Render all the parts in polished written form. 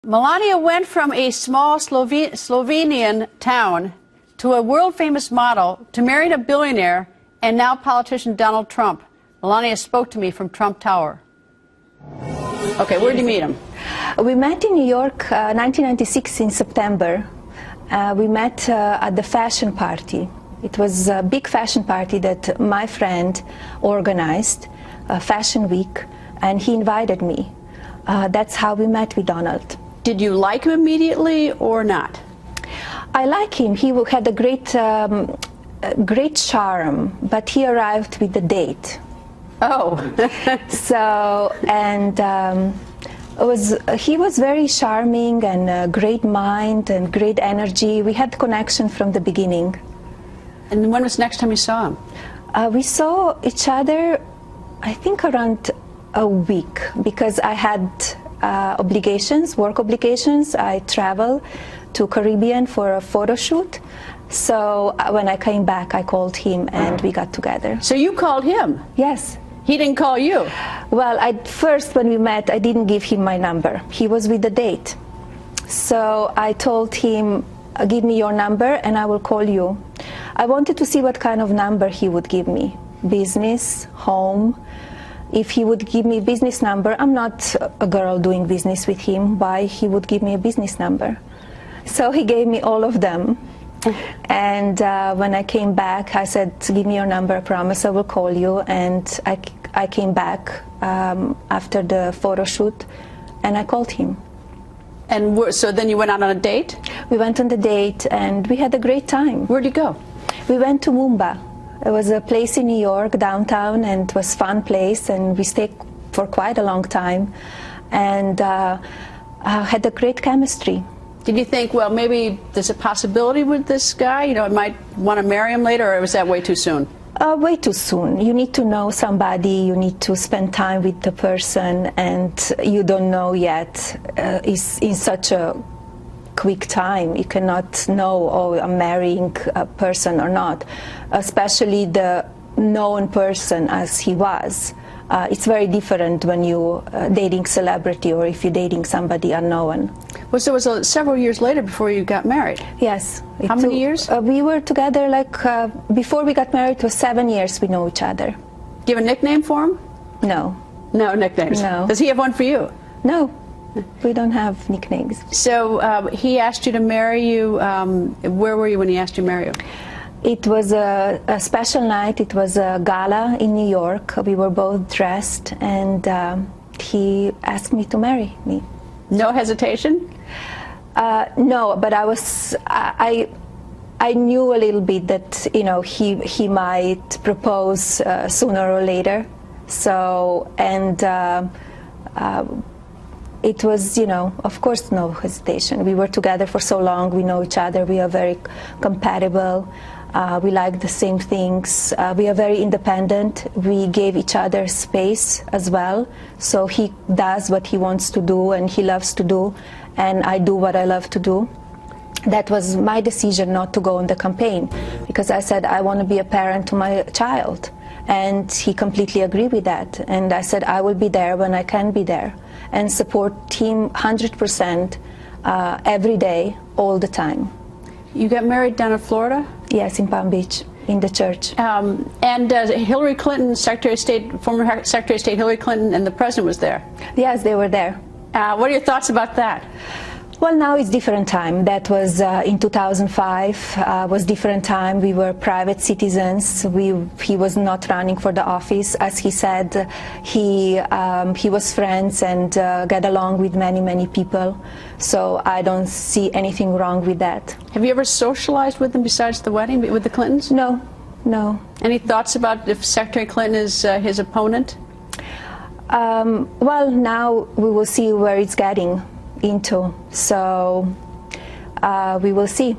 Melania went from a small Slovenian town to a world-famous model to marry a billionaire and now politician Donald Trump. Melania spoke to me from Trump Tower. Okay, where did you meet him? We met in New York 1996 in September. We met at the fashion party. It was a big fashion party that my friend organized, Fashion Week, and he invited me. That's how we met with Donald. Did you like him immediately or not? I like him. He had a great charm, but he arrived with the date. Oh. So, and he was very charming and a great mind and great energy. We had connection from the beginning. And when was the next time you saw him? We saw each other, I think, around a week, because I had obligations, work obligations. I traveled to Caribbean for a photo shoot. So when I came back, I called him and we got together. So you called him? Yes. He didn't call you? Well, first when we met, I didn't give him my number. He was with the date. So I told him, give me your number and I will call you. I wanted to see what kind of number he would give me. Business, home. If he would give me a business number, I'm not a girl doing business with him. Why he would give me a business number? So he gave me all of them. And when I came back, I said, give me your number, I promise I will call you. And I came back after the photo shoot and I called him. And so then you went out on a date? We went on the date and we had a great time. Where'd you go? We went to Mumbai. It was a place in New York, downtown, and it was a fun place, and we stayed for quite a long time and had a great chemistry. Did you think, well, maybe there's a possibility with this guy? You know, I might want to marry him later, or was that way too soon? Way too soon. You need to know somebody, you need to spend time with the person, and you don't know yet. It's in such a quick time. You cannot know, oh, I'm marrying a person or not, especially the known person as he was. It's very different when you're dating celebrity or if you're dating somebody unknown. Well, so it was several years later before you got married? Yes. How many years? We were together, like, before we got married, it was 7 years we know each other. Do you have a nickname for him? No. No nicknames? No. Does he have one for you? No. We don't have nicknames. So he asked you to marry you. Where were you when he asked you to marry you? It was a special night. It was a gala in New York. We were both dressed, and he asked me to marry me. No hesitation? No, but I knew a little bit that, you know, he might propose sooner or later. So, and it was, you know, of course, no hesitation. We were together for so long. We know each other. We are very compatible. We like the same things. We are very independent. We gave each other space as well. So he does what he wants to do and he loves to do, and I do what I love to do. That was my decision not to go on the campaign, because I said I want to be a parent to my child. And he completely agreed with that. And I said I will be there when I can be there and support him 100% every day, all the time. You got married down in Florida? Yes, in Palm Beach, in the church. And Hillary Clinton, Secretary of State, former Secretary of State Hillary Clinton, and the President was there? Yes, they were there. What are your thoughts about that? Well, now it's different time. That was in 2005, was different time. We were private citizens. He was not running for the office. As he said, he was friends and got along with many people. So I don't see anything wrong with that. Have you ever socialized with them besides the wedding, with the Clintons? No, no. Any thoughts about if Secretary Clinton is his opponent? Well, now we will see where it's getting into, so we will see.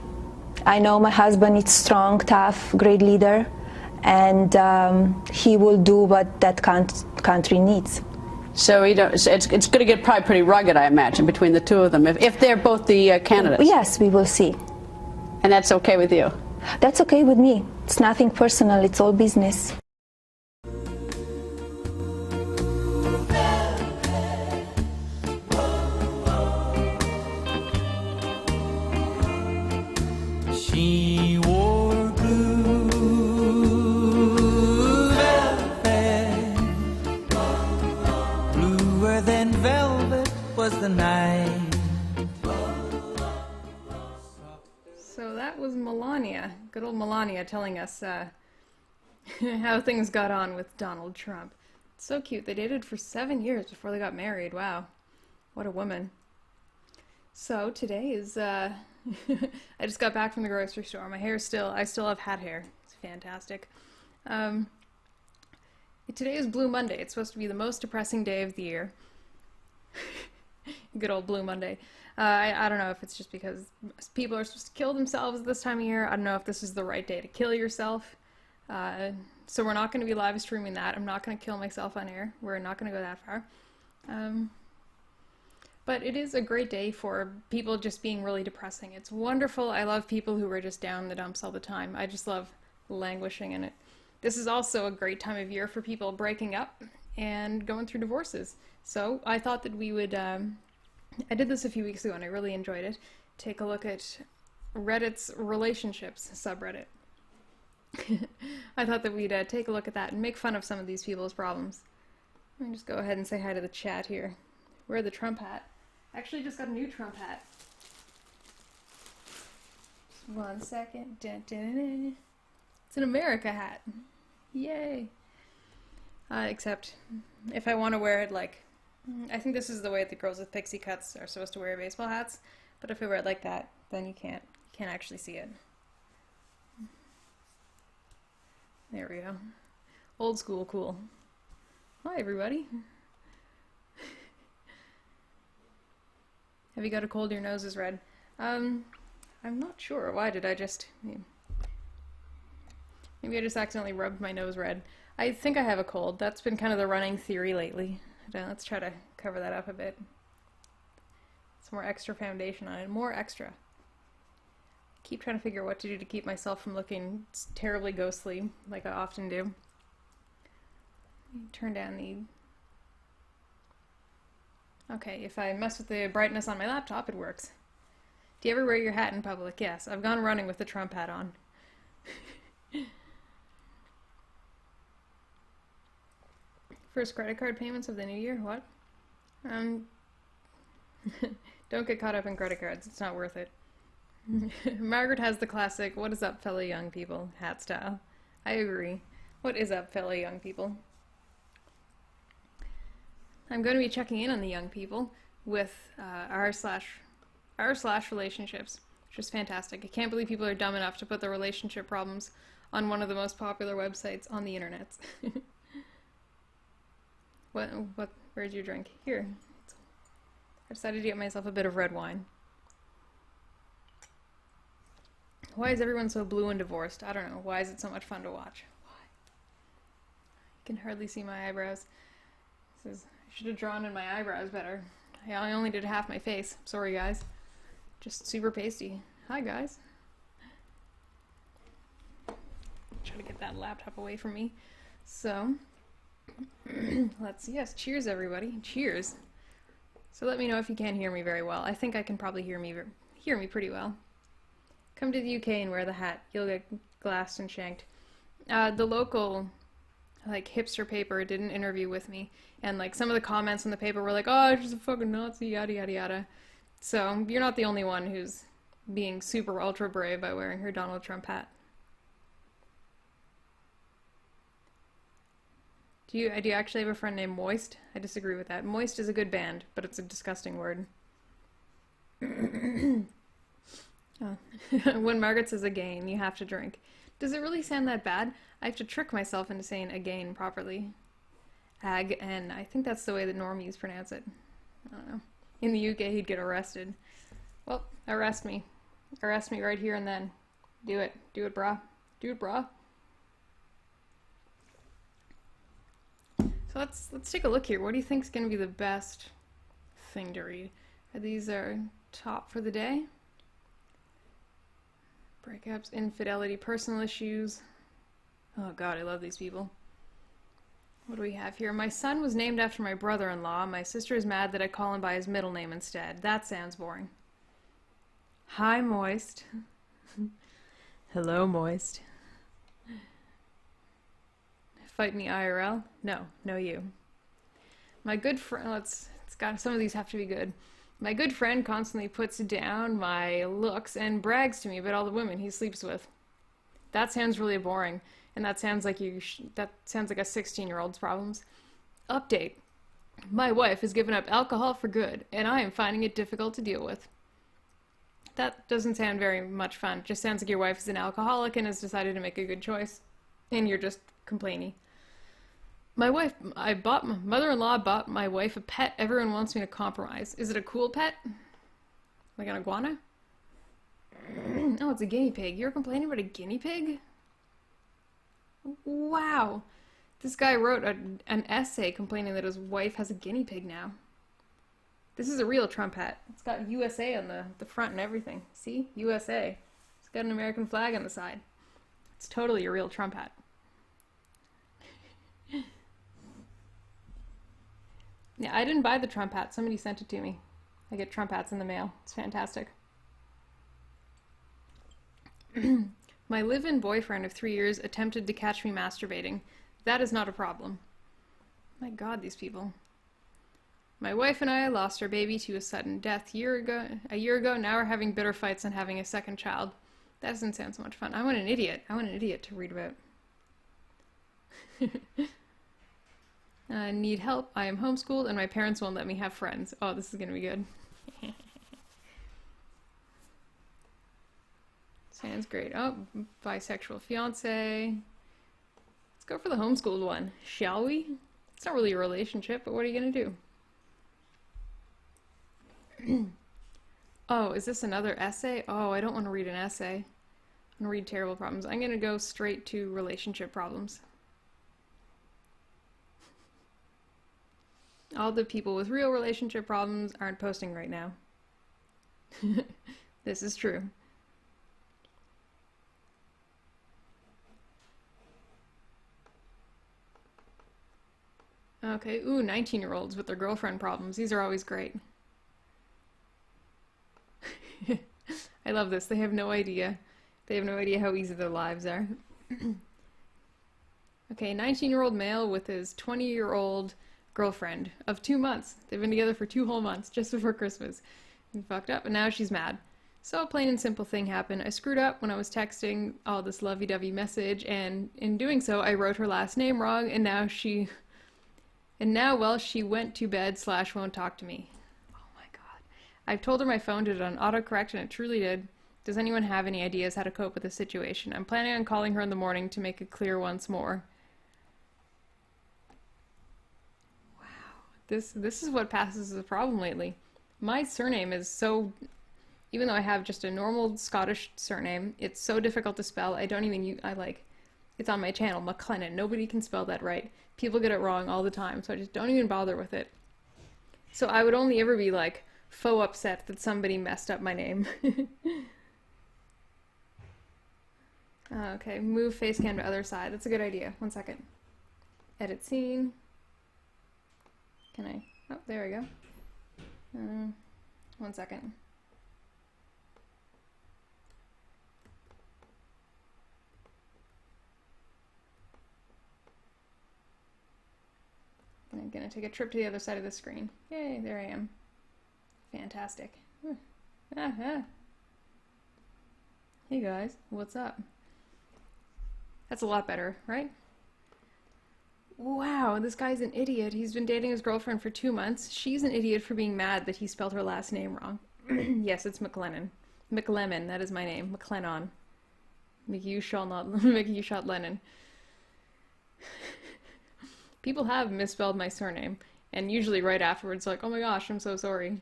I know my husband is strong, tough, great leader, and he will do what that country needs. So it's going to get probably pretty rugged, I imagine, between the two of them, if they're both the candidates. Yes, we will see. And that's okay with you? That's okay with me. It's nothing personal, it's all business. night. So that was Melania, good old Melania, telling us how things got on with Donald Trump. It's so cute. They dated for 7 years before they got married. Wow, what a woman. So today is, I just got back from the grocery store. My hair I still have hat hair. It's fantastic. Today is Blue Monday. It's supposed to be the most depressing day of the year. Good old Blue Monday. I don't know if it's just because people are supposed to kill themselves this time of year. I don't know if this is the right day to kill yourself. So we're not going to be live streaming that. I'm not going to kill myself on air. We're not going to go that far. But it is a great day for people just being really depressing. It's wonderful. I love people who are just down in the dumps all the time. I just love languishing in it. This is also a great time of year for people breaking up and going through divorces. So I thought that we would, I did this a few weeks ago and I really enjoyed it. Take a look at Reddit's relationships subreddit. I thought that we'd take a look at that and make fun of some of these people's problems. Let me just go ahead and say hi to the chat here. Wear the Trump hat. I actually just got a new Trump hat. Just 1 second. Dun, dun, dun. It's an America hat. Yay. Except if I want to wear it like, I think this is the way that the girls with pixie cuts are supposed to wear baseball hats, but if I wear it like that, then you can't actually see it. There we go. Old school cool. Hi everybody. Have you got a cold? Your nose is red. I'm not sure. Why did I just... Maybe I just accidentally rubbed my nose red. I think I have a cold. That's been kind of the running theory lately. Let's try to cover that up a bit. Some more extra foundation on it. More extra. Keep trying to figure out what to do to keep myself from looking terribly ghostly, like I often do. Turn down the... Okay, if I mess with the brightness on my laptop, it works. Do you ever wear your hat in public? Yes, I've gone running with the Trump hat on. First credit card payments of the new year? What? Don't get caught up in credit cards. It's not worth it. Margaret has the classic, what is up, fellow young people, hat style. I agree. What is up, fellow young people? I'm going to be checking in on the young people with r/relationships, which is fantastic. I can't believe people are dumb enough to put their relationship problems on one of the most popular websites on the internet. Where's your drink? Here. I decided to get myself a bit of red wine. Why is everyone so blue and divorced? I don't know. Why is it so much fun to watch? Why? You can hardly see my eyebrows. I should have drawn in my eyebrows better. I only did half my face. Sorry, guys. Just super pasty. Hi, guys. Try to get that laptop away from me. So, yes, cheers, everybody. Cheers. So let me know if you can't hear me very well. I think I can probably hear me pretty well. Come to the UK and wear the hat. You'll get glassed and shanked. The local, hipster paper did an interview with me, and, some of the comments in the paper were like, oh, she's a fucking Nazi, yada, yada, yada. So, you're not the only one who's being super ultra brave by wearing her Donald Trump hat. Do you actually have a friend named Moist? I disagree with that. Moist is a good band, but it's a disgusting word. Oh. When Margaret says again, you have to drink. Does it really sound that bad? I have to trick myself into saying again properly. Ag-N. I think that's the way that normies pronounce it. I don't know. In the UK, he'd get arrested. Well, arrest me. Arrest me right here and then. Do it. Do it, brah. Do it, brah. So let's take a look here. What do you think is going to be the best thing to read? These are top for the day. Breakups, infidelity, personal issues. Oh god, I love these people. What do we have here? My son was named after my brother-in-law. My sister is mad that I call him by his middle name instead. That sounds boring. Hi, Moist. Hello, Moist. Fight me IRL? No, no you. My good friend, some of these have to be good. My good friend constantly puts down my looks and brags to me about all the women he sleeps with. That sounds really boring, and that sounds like a 16-year-old's problems. Update. My wife has given up alcohol for good, and I am finding it difficult to deal with. That doesn't sound very much fun. It just sounds like your wife is an alcoholic and has decided to make a good choice, and you're just complaining. My mother-in-law bought my wife a pet. Everyone wants me to compromise. Is it a cool pet? Like an iguana? Oh, it's a guinea pig. You're complaining about a guinea pig? Wow. This guy wrote an essay complaining that his wife has a guinea pig now. This is a real Trump hat. It's got USA on the front and everything. See? USA. It's got an American flag on the side. It's totally a real Trump hat. Yeah, I didn't buy the Trump hat. Somebody sent it to me. I get Trump hats in the mail. It's fantastic. My live-in boyfriend of 3 years attempted to catch me masturbating. That is not a problem. My God, these people. My wife and I lost our baby to a sudden death a year ago. Now we're having bitter fights on having a second child. That doesn't sound so much fun. I want an idiot. I want an idiot to read about. Need help. I am homeschooled and my parents won't let me have friends. Oh, this is gonna be good. Sounds great. Oh, bisexual fiance. Let's go for the homeschooled one, shall we? It's not really a relationship, but what are you gonna do? Oh, is this another essay? Oh, I don't want to read an essay. I'm gonna read terrible problems. I'm gonna go straight to relationship problems. All the people with real relationship problems aren't posting right now. This is true. Okay, ooh, 19-year-olds with their girlfriend problems. These are always great. I love this. They have no idea. They have no idea how easy their lives are. Okay, 19-year-old male with his 20-year-old girlfriend of 2 months. They've been together for 2 whole months, just before Christmas. He fucked up, and now she's mad. So a plain and simple thing happened. I screwed up when I was texting all this lovey-dovey message, and in doing so, I wrote her last name wrong, and now she went to bed / won't talk to me. Oh my God. I've told her my phone did it on autocorrect, and it truly did. Does anyone have any ideas how to cope with this situation? I'm planning on calling her in the morning to make it clear once more. This is what passes as a problem lately. My surname is so, even though I have just a normal Scottish surname, it's so difficult to spell. I don't even use, it's on my channel, McLennan. Nobody can spell that right. People get it wrong all the time, so I just don't even bother with it. So I would only ever be like faux upset that somebody messed up my name. Okay, move face cam to other side. That's a good idea. 1 second. Edit scene. Can I? Oh, there we go. 1 second. I'm gonna take a trip to the other side of the screen. Yay, there I am. Fantastic. Hey guys, what's up? That's a lot better, right? Wow, this guy's an idiot. He's been dating his girlfriend for 2 months. She's an idiot for being mad that he spelled her last name wrong. Yes, it's McLennan. McLemon, that is my name. McLennan. You shall Lennon. People have misspelled my surname, and usually right afterwards, like, oh my gosh, I'm so sorry.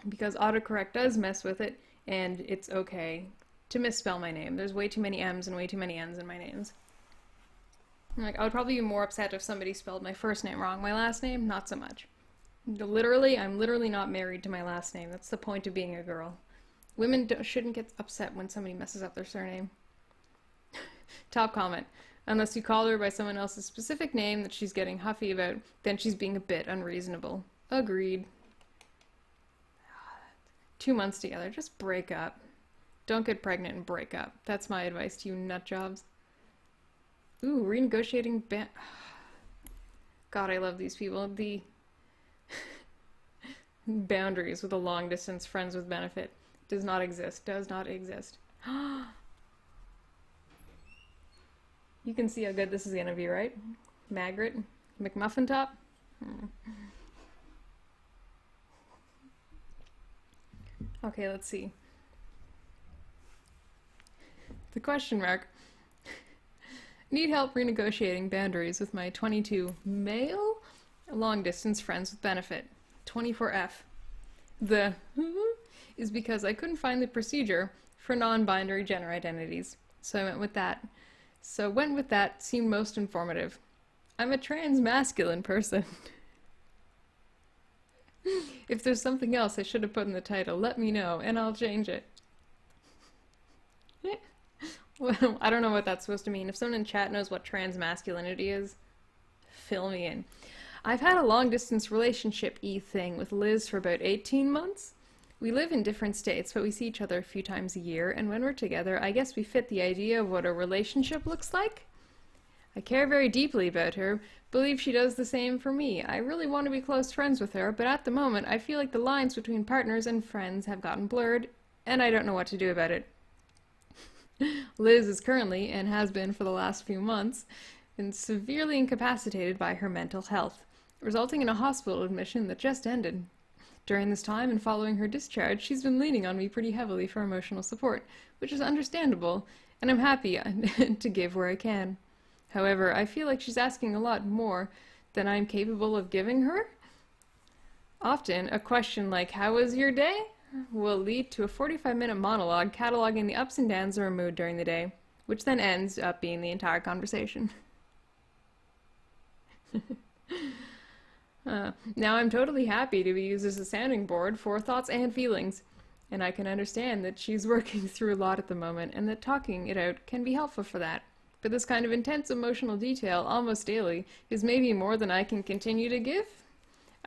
Because autocorrect does mess with it, and it's okay to misspell my name. There's way too many M's and way too many N's in my names. Like, I would probably be more upset if somebody spelled my first name wrong. My last name, not so much. I'm literally not married to my last name. That's the point of being a girl. Women shouldn't get upset when somebody messes up their surname. Top comment. Unless you call her by someone else's specific name that she's getting huffy about, then she's being a bit unreasonable. Agreed. 2 months together. Just break up. Don't get pregnant and break up. That's my advice to you nutjobs. Ooh, renegotiating God, I love these people. boundaries with a long distance friends with benefit. Does not exist. Does not exist. You can see how good this is going to be, right? Margaret McMuffin top. Okay, let's see. The question mark. Need help renegotiating boundaries with my 22 male long distance friends with benefit. 24F. The is because I couldn't find the procedure for non-binary gender identities. So I went with that. Seemed most informative. I'm a trans masculine person. If there's something else I should have put in the title, let me know and I'll change it. Well, I don't know what that's supposed to mean. If someone in chat knows what trans masculinity is, fill me in. I've had a long-distance relationship-y thing with Liz for about 18 months. We live in different states, but we see each other a few times a year, and when we're together, I guess we fit the idea of what a relationship looks like. I care very deeply about her, believe she does the same for me. I really want to be close friends with her, but at the moment, I feel like the lines between partners and friends have gotten blurred, and I don't know what to do about it. Liz is currently, and has been for the last few months, been severely incapacitated by her mental health, resulting in a hospital admission that just ended. During this time and following her discharge, she's been leaning on me pretty heavily for emotional support, which is understandable, and I'm happy to give where I can. However, I feel like she's asking a lot more than I'm capable of giving her. Often, a question like, "How was your day?" will lead to a 45-minute monologue cataloging the ups and downs of her mood during the day, which then ends up being the entire conversation. Now I'm totally happy to be used as a sounding board for thoughts and feelings, and I can understand that she's working through a lot at the moment and that talking it out can be helpful for that. But this kind of intense emotional detail almost daily is maybe more than I can continue to give.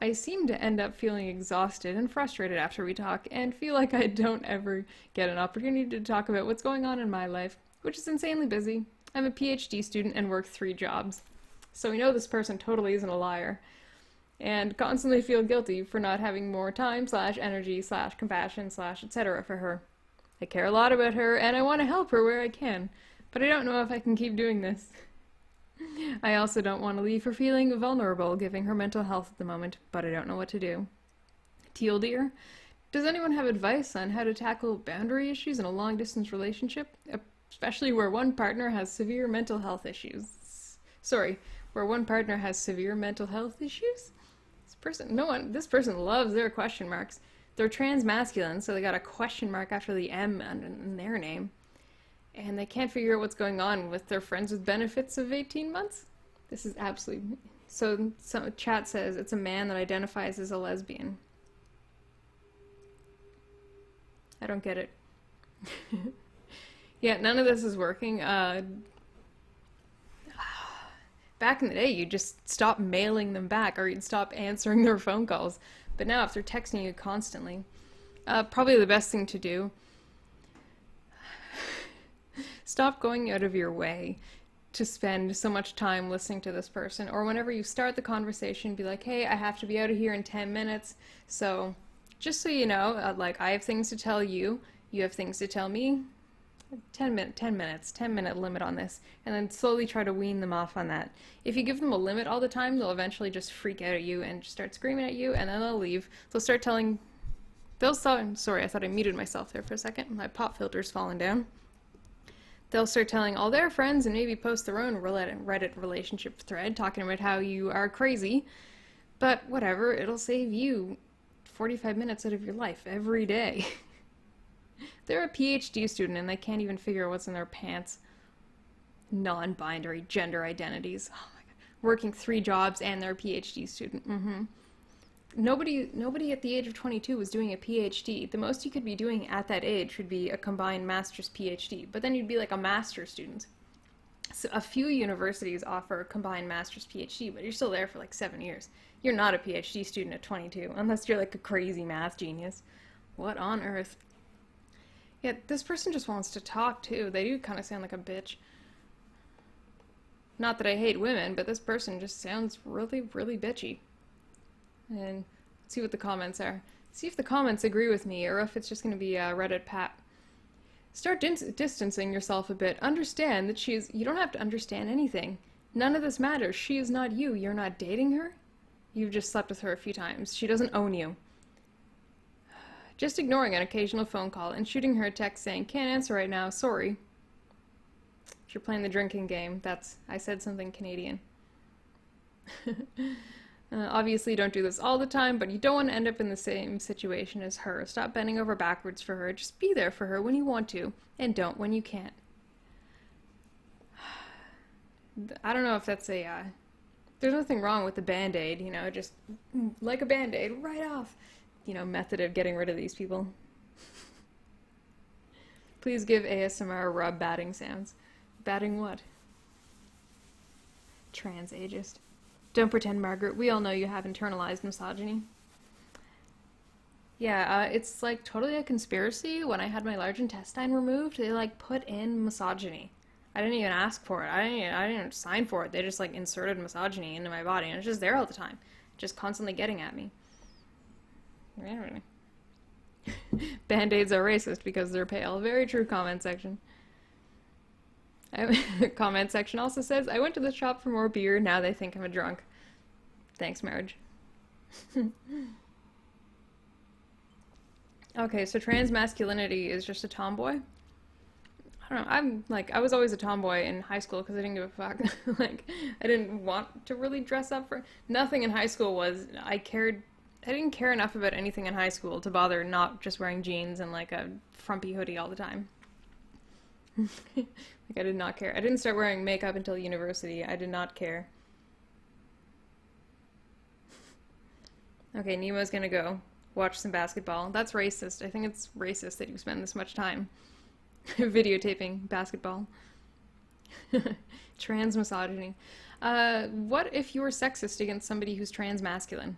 I seem to end up feeling exhausted and frustrated after we talk, and feel like I don't ever get an opportunity to talk about what's going on in my life, which is insanely busy. I'm a PhD student and work 3 jobs. So we know this person totally isn't a liar. And constantly feel guilty for not having more time / energy / compassion / etc. for her. I care a lot about her, and I want to help her where I can, but I don't know if I can keep doing this. I also don't want to leave her feeling vulnerable giving her mental health at the moment, but I don't know what to do. Teal Deer, does anyone have advice on how to tackle boundary issues in a long-distance relationship, especially where one partner has severe mental health issues? Where one partner has severe mental health issues? This person loves their question marks. They're trans masculine, so they got a question mark after the M in their name. And they can't figure out what's going on with their friends with benefits of 18 months? This is absolutely... So chat says it's a man that identifies as a lesbian. I don't get it. Yeah, none of this is working. Back in the day, you'd just stop mailing them back, or you'd stop answering their phone calls. But now, if they're texting you constantly, probably the best thing to do, stop going out of your way to spend so much time listening to this person. Or whenever you start the conversation, be like, "Hey, I have to be out of here in 10 minutes. So just so you know, I have things to tell you. You have things to tell me. 10 minute limit on this," and then slowly try to wean them off on that. If you give them a limit all the time, they'll eventually just freak out at you and just start screaming at you, and then they'll leave. Sorry, I thought I muted myself there for a second. My pop filter's fallen down. They'll start telling all their friends and maybe post their own Reddit relationship thread talking about how you are crazy, but whatever, it'll save you 45 minutes out of your life every day. They're a PhD student and they can't even figure out what's in their pants. Non-binary gender identities. Oh my God. Working 3 jobs and they're a PhD student. Nobody at the age of 22 was doing a PhD. The most you could be doing at that age would be a combined master's PhD, but then you'd be like a master's student. So a few universities offer a combined master's PhD, but you're still there for like 7 years. You're not a PhD student at 22, unless you're like a crazy math genius. What on earth? Yeah, this person just wants to talk, too. They do kind of sound like a bitch. Not that I hate women, but this person just sounds really, really bitchy. And See what the comments are. See if the comments agree with me, or if it's just going to be Reddit Pat. Start distancing yourself a bit. Understand that you don't have to understand anything. None of this matters. She is not you. You're not dating her. You've just slept with her a few times. She doesn't own you. Just ignoring an occasional phone call and shooting her a text saying, can't answer right now, sorry. If you're playing the drinking game, I said something Canadian. Obviously, don't do this all the time, but you don't want to end up in the same situation as her. Stop bending over backwards for her. Just be there for her when you want to, and don't when you can't. I don't know if that's there's nothing wrong with the Band-Aid, you know, just like a Band-Aid, right off, you know, method of getting rid of these people. Please give ASMR rub batting sounds. Batting what? Trans ageist. Don't pretend, Margaret. We all know you have internalized misogyny. Yeah, it's like totally a conspiracy. When I had my large intestine removed, they like put in misogyny. I didn't even ask for it. I didn't sign for it. They just like inserted misogyny into my body, and it's just there all the time, just constantly getting at me. Band-Aids are racist because they're pale. Very true. Comment section. Comment section also says, I went to the shop for more beer, now they think I'm a drunk. Thanks, marriage. Okay, so trans masculinity is just a tomboy? I don't know, I was always a tomboy in high school because I didn't give a fuck. Like, I didn't want to really dress up for... Nothing in high school was... I didn't care enough about anything in high school to bother not just wearing jeans and like a frumpy hoodie all the time. Like, I did not care. I didn't start wearing makeup until university. I did not care. Okay, Nemo's gonna go watch some basketball. That's racist. I think it's racist that you spend this much time videotaping basketball. Trans misogyny. What if you were sexist against somebody who's trans masculine?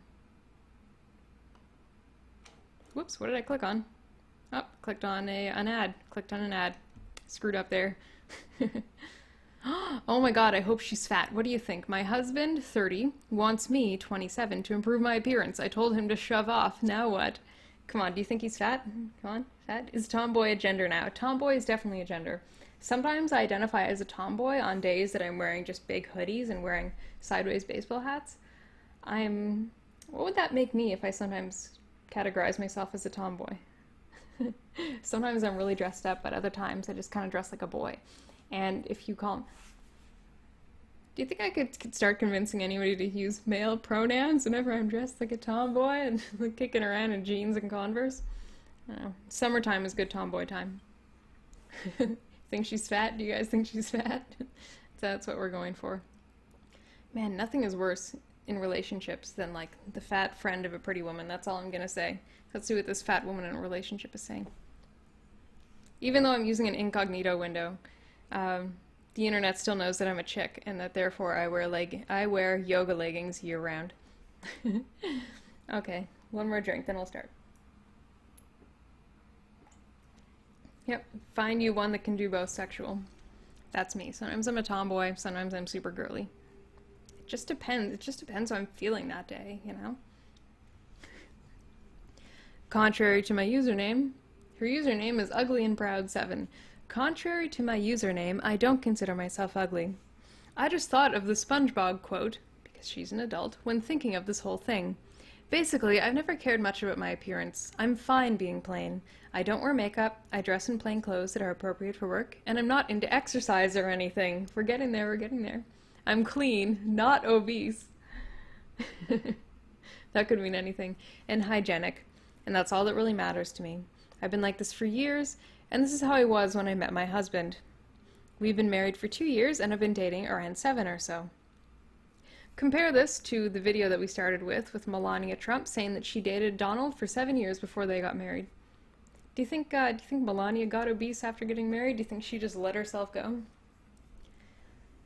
Whoops, what did I click on? Oh, clicked on an ad. Clicked on an ad. Screwed up there. Oh my god, I hope she's fat. What do you think? My husband, 30, wants me, 27, to improve my appearance. I told him to shove off. Now what? Come on, do you think he's fat? Come on, fat? Is tomboy a gender now? Tomboy is definitely a gender. Sometimes I identify as a tomboy on days that I'm wearing just big hoodies and wearing sideways baseball hats. What would that make me if I sometimes categorize myself as a tomboy? Sometimes I'm really dressed up, but other times I just kind of dress like a boy. And if you call... Do you think I could start convincing anybody to use male pronouns whenever I'm dressed like a tomboy and kicking around in jeans and Converse? I don't know. Summertime is good tomboy time. Think she's fat? Do you guys think she's fat? That's what we're going for. Man, nothing is worse in relationships than like the fat friend of a pretty woman. That's all I'm gonna say. Let's see what this fat woman in a relationship is saying. Even though I'm using an incognito window, the internet still knows that I'm a chick and that therefore I wear yoga leggings year round. Okay, one more drink, then we'll start. Yep, find you one that can do both sexual. That's me. Sometimes I'm a tomboy, sometimes I'm super girly. It just depends. It just depends how I'm feeling that day, you know? Contrary to my username, her username is uglyandproud7. Contrary to my username, I don't consider myself ugly. I just thought of the SpongeBob quote, because she's an adult, when thinking of this whole thing. Basically, I've never cared much about my appearance. I'm fine being plain. I don't wear makeup, I dress in plain clothes that are appropriate for work, and I'm not into exercise or anything. We're getting there, we're getting there. I'm clean, not obese. That could mean anything. And hygienic. And that's all that really matters to me. I've been like this for years, and this is how I was when I met my husband. We've been married for 2 years and have been dating around 7 or so. Compare this to the video that we started with Melania Trump saying that she dated Donald for 7 years before they got married. Do you think Melania got obese after getting married? Do you think she just let herself go?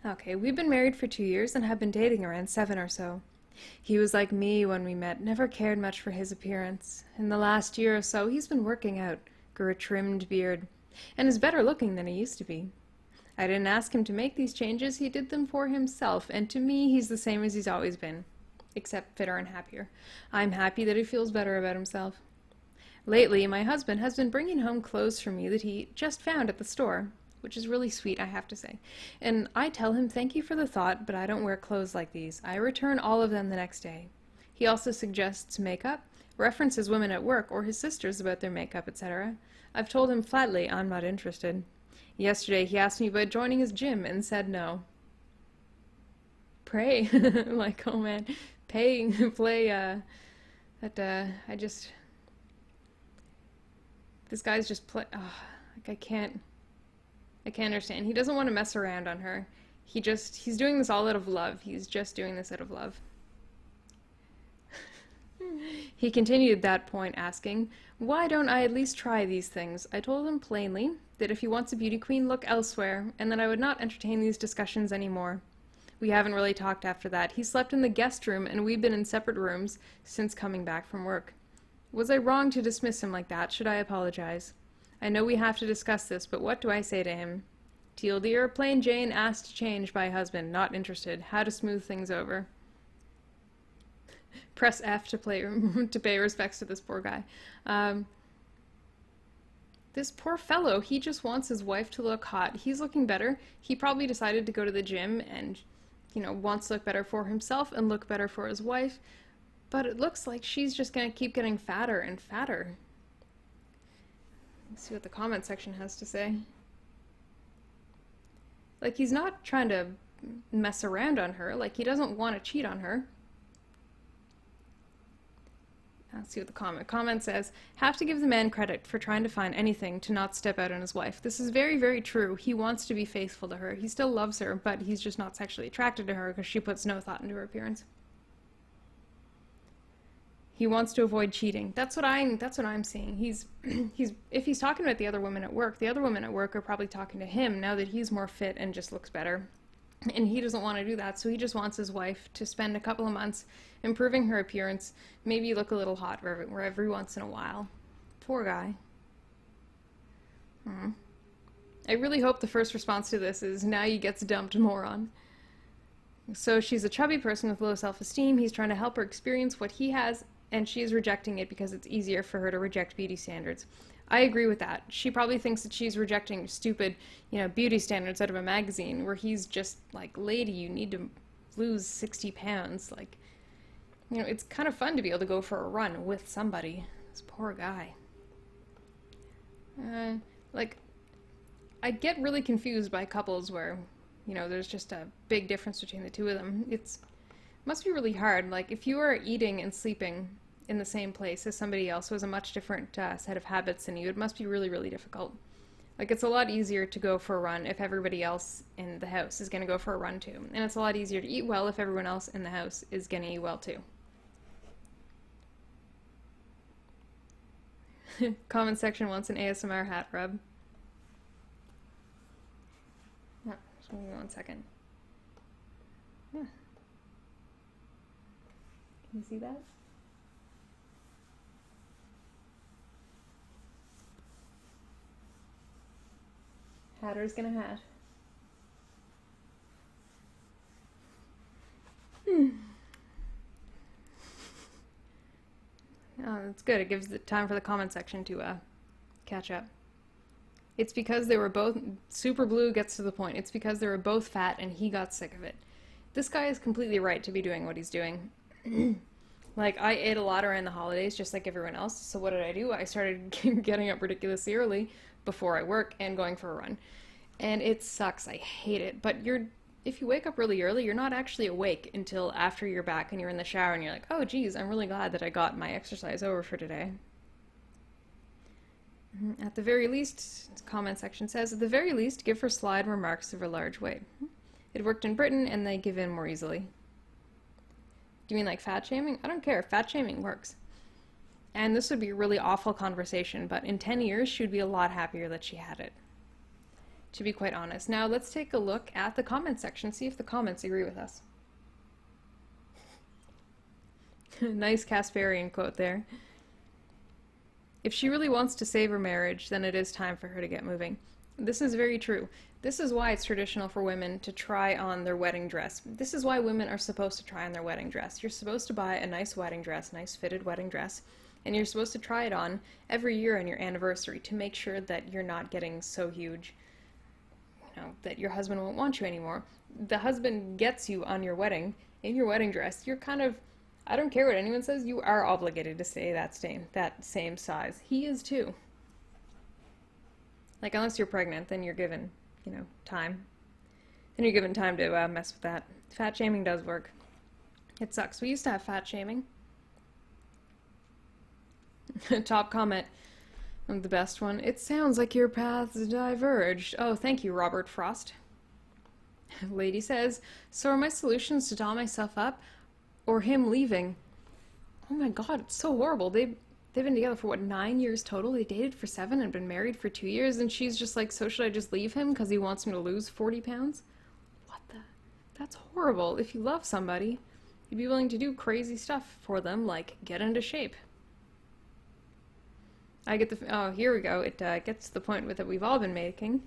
Okay, we've been married for 2 years and have been dating around 7 or so. He was like me when we met, never cared much for his appearance. In the last year or so, he's been working out, grew a trimmed beard, and is better looking than he used to be. I didn't ask him to make these changes, he did them for himself, and to me, he's the same as he's always been. except fitter and happier. I'm happy that he feels better about himself. Lately, my husband has been bringing home clothes for me that he just found at the store, which is really sweet, I have to say. And I tell him thank you for the thought, but I don't wear clothes like these. I return all of them the next day. He also suggests makeup, references women at work or his sisters about their makeup, etc. I've told him flatly I'm not interested. Yesterday he asked me about joining his gym and said no. Pray. Like, oh man. Play, this guy's just like I can't understand. He doesn't want to mess around on her. He's doing this all out of love. He's just doing this out of love. He continued that point, asking, why don't I at least try these things? I told him plainly that if he wants a beauty queen, look elsewhere, and that I would not entertain these discussions anymore. We haven't really talked after that. He slept in the guest room, and we've been in separate rooms since coming back from work. Was I wrong to dismiss him like that? Should I apologize? I know we have to discuss this, but what do I say to him? Teal dear, plain Jane asked to change by husband, not interested. How to smooth things over. Press F to pay respects to this poor guy. This poor fellow, he just wants his wife to look hot. He's looking better. He probably decided to go to the gym and, wants to look better for himself and look better for his wife. But it looks like she's just going to keep getting fatter and fatter. Let's see what the comment section has to say. Like, he's not trying to mess around on her. Like, he doesn't want to cheat on her. Let's see what the comment says. Have to give the man credit for trying to find anything to not step out on his wife. This is very, very true. He wants to be faithful to her. He still loves her, but he's just not sexually attracted to her because she puts no thought into her appearance. He wants to avoid cheating. That's what I'm seeing. If he's talking about the other women at work are probably talking to him now that he's more fit and just looks better. And he doesn't want to do that, so he just wants his wife to spend a couple of months improving her appearance, maybe look a little hot every once in a while. Poor guy. I really hope the first response to this is, now you gets dumped, moron. So she's a chubby person with low self-esteem. He's trying to help her experience what he has, and she is rejecting it because it's easier for her to reject beauty standards. I agree with that. She probably thinks that she's rejecting stupid, beauty standards out of a magazine where he's just like, lady, you need to lose 60 pounds. Like, it's kind of fun to be able to go for a run with somebody. This poor guy. I get really confused by couples where, there's just a big difference between the two of them. It must be really hard. Like, if you are eating and sleeping in the same place as somebody else who has a much different set of habits than you, it must be really, really difficult. Like, it's a lot easier to go for a run if everybody else in the house is going to go for a run too. And it's a lot easier to eat well if everyone else in the house is going to eat well too. Comment section wants an ASMR hat rub. Oh, just give me 1 second. Yeah. Can you see that? Hatter's gonna hat. Oh, that's good. It gives the time for the comment section to catch up. It's because they were both... Super Blue gets to the point. It's because they were both fat and he got sick of it. This guy is completely right to be doing what he's doing. Like, I ate a lot around the holidays just like everyone else. So what did I do? I started getting up ridiculously early before I work and going for a run. And it sucks. I hate it. But if you wake up really early, you're not actually awake until after you're back and you're in the shower and you're like, oh geez, I'm really glad that I got my exercise over for today. At the very least, the comment section says, at the very least, give her slide remarks of her large weight. It worked in Britain and they give in more easily. Do you mean like fat shaming? I don't care. Fat shaming works. And this would be a really awful conversation, but in 10 years, she would be a lot happier that she had it. To be quite honest. Now, let's take a look at the comment section, see if the comments agree with us. Nice Casparian quote there. If she really wants to save her marriage, then it is time for her to get moving. This is very true. This is why it's traditional for women to try on their wedding dress. This is why women are supposed to try on their wedding dress. You're supposed to buy a nice wedding dress, nice fitted wedding dress, and you're supposed to try it on every year on your anniversary to make sure that you're not getting so huge, that your husband won't want you anymore. The husband gets you on your wedding, in your wedding dress. You're kind of, I don't care what anyone says, you are obligated to stay that same size. He is too. Like, unless you're pregnant, then you're given, time. Then you're given time to mess with that. Fat shaming does work. It sucks. We used to have fat shaming. Top comment, the best one. It sounds like your paths diverged. Oh, thank you, Robert Frost. Lady says, so are my solutions to doll myself up or him leaving? Oh my god, it's so horrible. They've been together for, 9 years total? They dated for 7 and been married for 2 years, and she's just like, so should I just leave him because he wants me to lose 40 pounds? What the? That's horrible. If you love somebody, you'd be willing to do crazy stuff for them, like get into shape. I get the... Oh, here we go. It gets to the point that we've all been making.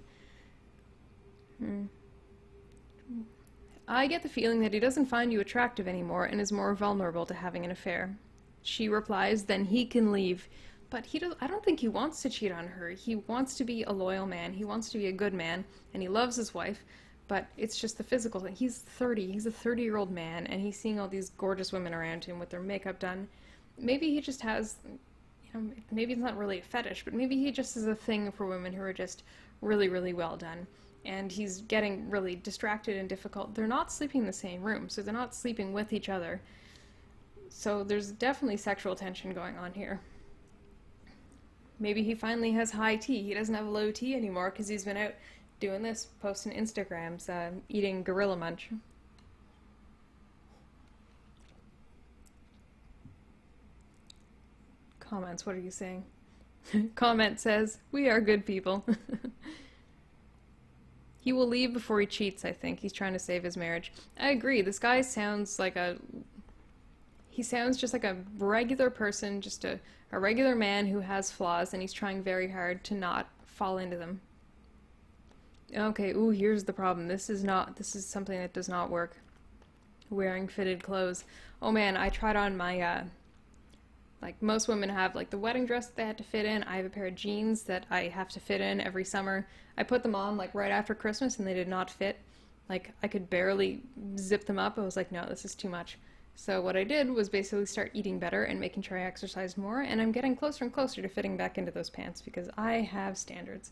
I get the feeling that he doesn't find you attractive anymore and is more vulnerable to having an affair. She replies, then he can leave. But I don't think he wants to cheat on her. He wants to be a loyal man. He wants to be a good man, and he loves his wife, but it's just the physical thing. He's 30. He's a 30-year-old man, and he's seeing all these gorgeous women around him with their makeup done. Maybe he just has, maybe it's not really a fetish, but maybe he just has a thing for women who are just really, really well done. And he's getting really distracted and difficult. They're not sleeping in the same room, so they're not sleeping with each other. So there's definitely sexual tension going on here. Maybe he finally has high T. He doesn't have low T anymore because he's been out doing this, posting Instagrams, eating Gorilla Munch. Comments, what are you saying? Comment says, we are good people. He will leave before he cheats, I think. He's trying to save his marriage. I agree. This guy sounds like he sounds just like a regular person, just a regular man who has flaws, and he's trying very hard to not fall into them. Okay, ooh, here's the problem. This is something that does not work. Wearing fitted clothes. Oh man, I tried on my, like most women have like the wedding dress that they had to fit in. I have a pair of jeans that I have to fit in every summer. I put them on like right after Christmas and they did not fit. Like I could barely zip them up. I was like, no, this is too much. So what I did was basically start eating better and making sure I exercised more, and I'm getting closer and closer to fitting back into those pants because I have standards.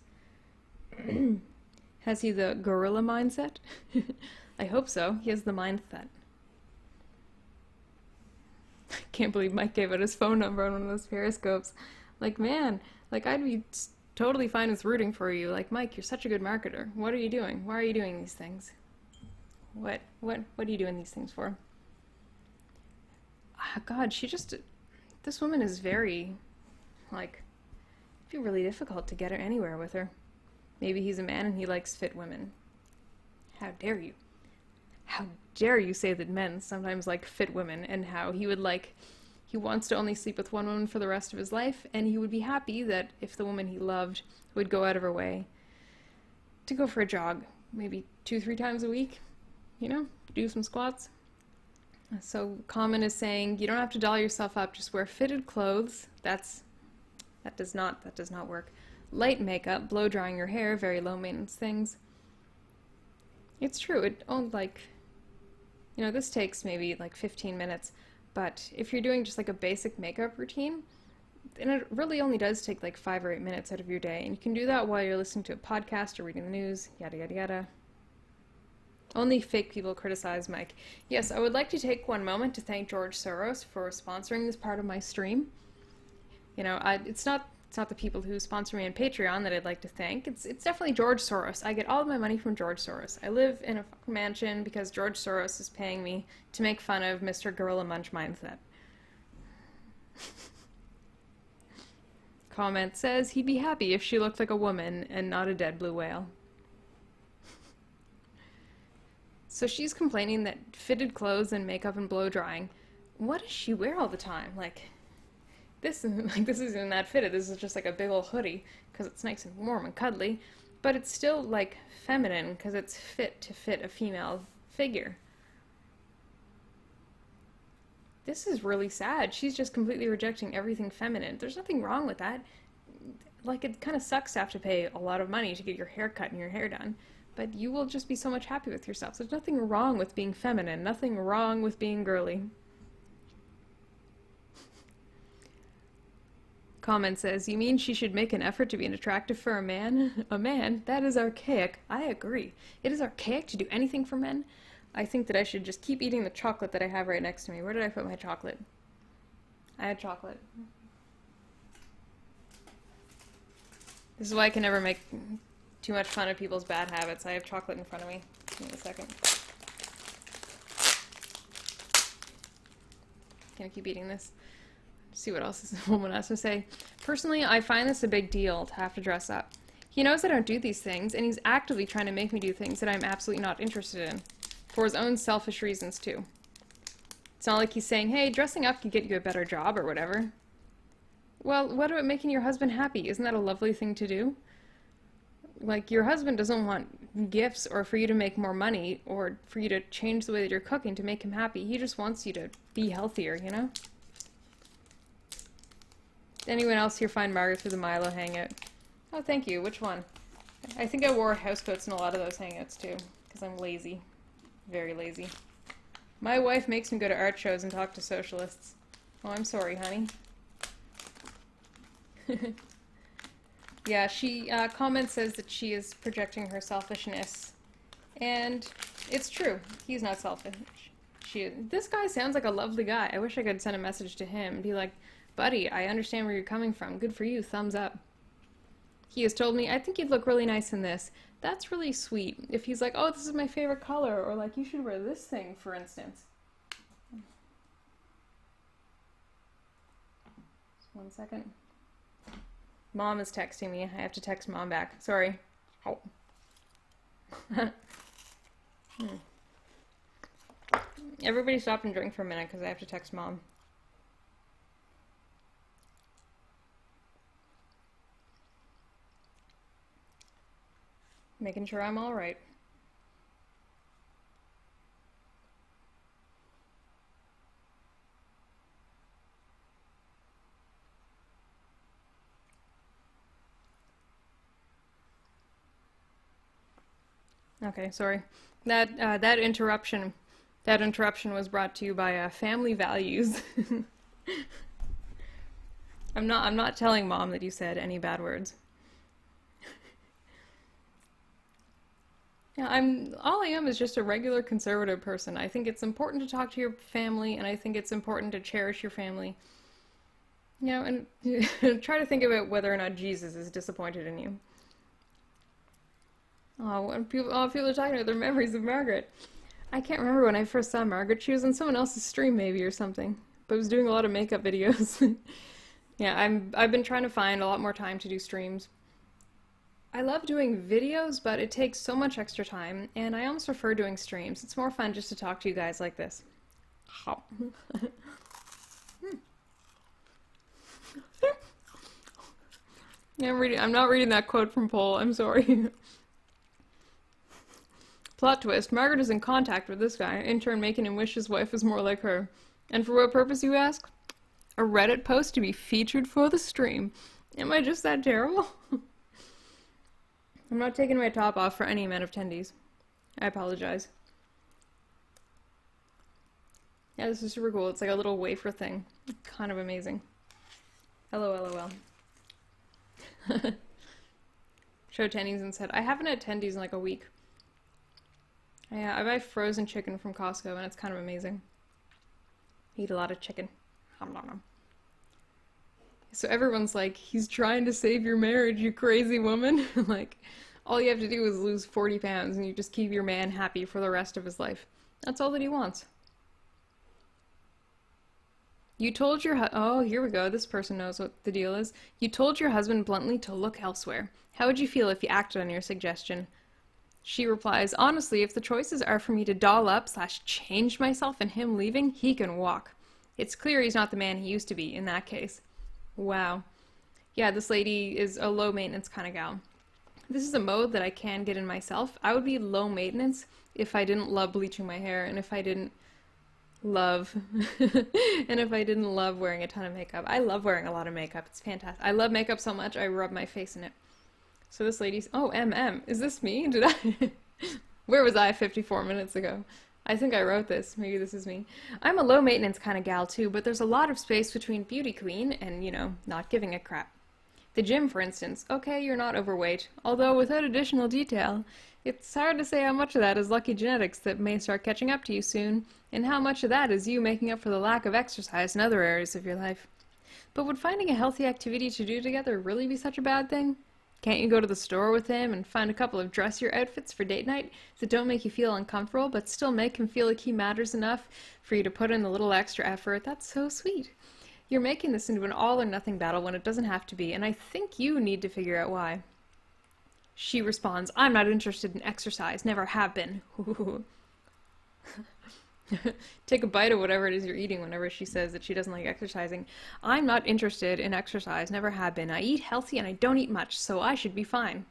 Has he the gorilla mindset? I hope so. He has the mindset. Can't believe Mike gave out his phone number on one of those periscopes. Like, man, like I'd be totally fine with rooting for you. Like, Mike, you're such a good marketer. What are you doing? Why are you doing these things? What are you doing these things for? God, this woman is very, like, it'd be really difficult to get her anywhere with her. Maybe he's a man and he likes fit women. How dare you? How dare you say that men sometimes like fit women, and how he wants to only sleep with one woman for the rest of his life, and he would be happy that if the woman he loved would go out of her way to go for a jog, maybe 2-3 times a week, do some squats. So Common is saying, you don't have to doll yourself up, just wear fitted clothes. That does not work. Light makeup, blow drying your hair, very low maintenance things. It's true, this takes maybe like 15 minutes, but if you're doing just like a basic makeup routine, then it really only does take like 5 or 8 minutes out of your day, and you can do that while you're listening to a podcast or reading the news, yada yada yada. Only fake people criticize Mike. Yes, I would like to take one moment to thank George Soros for sponsoring this part of my stream. It's not the people who sponsor me on Patreon that I'd like to thank. It's definitely George Soros. I get all of my money from George Soros. I live in a fucking mansion because George Soros is paying me to make fun of Mr. Gorilla Munch mindset. Comment says he'd be happy if she looked like a woman and not a dead blue whale. So she's complaining that fitted clothes and makeup and blow drying. What does she wear all the time? This isn't that fitted. This is just like a big old hoodie because it's nice and warm and cuddly. but it's still like feminine because it's fit to fit a female figure. This is really sad. She's just completely rejecting everything feminine. There's nothing wrong with that. Like, it kind of sucks to have to pay a lot of money to get your hair cut and your hair done, but you will just be so much happy with yourself. There's nothing wrong with being feminine, nothing wrong with being girly. Comment says, you mean she should make an effort to be attractive for a man? A man? That is archaic. I agree. It is archaic to do anything for men. I think that I should just keep eating the chocolate that I have right next to me. Where did I put my chocolate? I had chocolate. This is why I can never make too much fun of people's bad habits. I have chocolate in front of me. Give me a second. Can I keep eating this? See what else this woman has to say. Personally, I find this a big deal to have to dress up. He knows I don't do these things, and he's actively trying to make me do things that I'm absolutely not interested in. For his own selfish reasons, too. It's not like he's saying, hey, dressing up can get you a better job or whatever. Well, what about making your husband happy? Isn't that a lovely thing to do? Like, your husband doesn't want gifts or for you to make more money or for you to change the way that you're cooking to make him happy. He just wants you to be healthier, you know? Anyone else here find Margaret through the Milo hangout? Oh, thank you. Which one? I think I wore housecoats in a lot of those hangouts, too, because I'm lazy. Very lazy. My wife makes me go to art shows and talk to socialists. Oh, I'm sorry, honey. Yeah, she, comment says that she is projecting her selfishness. And it's true. He's not selfish. This guy sounds like a lovely guy. I wish I could send a message to him and be like, buddy, I understand where you're coming from. Good for you. Thumbs up. He has told me, I think you'd look really nice in this. That's really sweet. If he's like, oh, this is my favorite color, or like, you should wear this thing, for instance. Just 1 second. Mom is texting me. I have to text Mom back. Sorry. Oh. Everybody stop and drink for a minute because I have to text Mom. Making sure I'm all right. Okay, sorry. That interruption was brought to you by family values. I'm not telling Mom that you said any bad words. Yeah, all I am is just a regular conservative person. I think it's important to talk to your family, and I think it's important to cherish your family. You know, and try to think about whether or not Jesus is disappointed in you. Oh, people are talking about their memories of Margaret. I can't remember when I first saw Margaret. She was on someone else's stream maybe or something, but was doing a lot of makeup videos. Yeah, I've been trying to find a lot more time to do streams. I love doing videos, but it takes so much extra time, and I almost prefer doing streams. It's more fun just to talk to you guys like this. Yeah, I'm not reading that quote from Paul. I'm sorry. Plot twist. Margaret is in contact with this guy, in turn making him wish his wife was more like her. And for what purpose, you ask? A Reddit post to be featured for the stream. Am I just that terrible? I'm not taking my top off for any amount of tendies. I apologize. Yeah, this is super cool. It's like a little wafer thing. Kind of amazing. LOL. Showed tendies and said, I haven't had tendies in like a week. Yeah, I buy frozen chicken from Costco and it's kind of amazing. I eat a lot of chicken. So everyone's like, he's trying to save your marriage, you crazy woman. Like, all you have to do is lose 40 pounds and you just keep your man happy for the rest of his life. That's all that he wants. You told your oh, here we go. This person knows what the deal is. You told your husband bluntly to look elsewhere. How would you feel if he acted on your suggestion? She replies, honestly, if the choices are for me to doll up / change myself and him leaving, he can walk. It's clear he's not the man he used to be in that case. Wow. Yeah, this lady is a low maintenance kind of gal. This is a mode that I can get in myself. I would be low maintenance if I didn't love bleaching my hair, and if I didn't love and if I didn't love wearing a ton of makeup. I love wearing a lot of makeup. It's fantastic. I love makeup so much I rub my face in it. So this lady's, oh, is this me? Did I where was I 54 minutes ago? I think I wrote this. Maybe this is me. I'm a low maintenance kind of gal too, but there's a lot of space between beauty queen and, you know, not giving a crap. The gym, for instance. Okay, you're not overweight. Although, without additional detail, it's hard to say how much of that is lucky genetics that may start catching up to you soon, and how much of that is you making up for the lack of exercise in other areas of your life. But would finding a healthy activity to do together really be such a bad thing? Can't you go to the store with him and find a couple of dressier outfits for date night that don't make you feel uncomfortable, but still make him feel like he matters enough for you to put in the little extra effort? That's so sweet. You're making this into an all-or-nothing battle when it doesn't have to be, and I think you need to figure out why. She responds, I'm not interested in exercise, never have been. Take a bite of whatever it is you're eating whenever she says that she doesn't like exercising. I'm not interested in exercise, never have been. I eat healthy and I don't eat much, so I should be fine.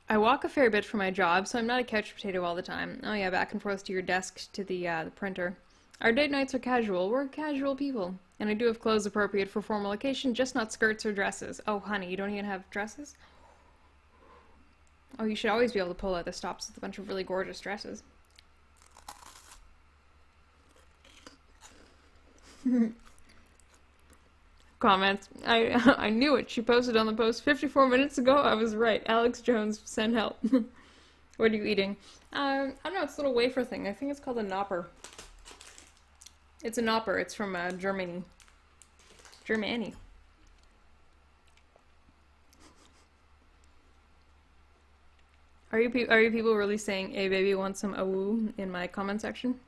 I walk a fair bit for my job, so I'm not a couch potato all the time. Oh yeah, back and forth to your desk to the printer. Our date nights are casual. We're casual people. And I do have clothes appropriate for formal occasion, just not skirts or dresses. Oh, honey, you don't even have dresses? Oh, you should always be able to pull out the stops with a bunch of really gorgeous dresses. Comments. I knew it. She posted on the post 54 minutes ago. I was right. Alex Jones, send help. What are you eating? I don't know. It's a little wafer thing. I think it's called a Nopper. It's a Nopper. It's from Germany. Germany. Are you people really saying, "Hey, baby, want some awoo" in my comment section?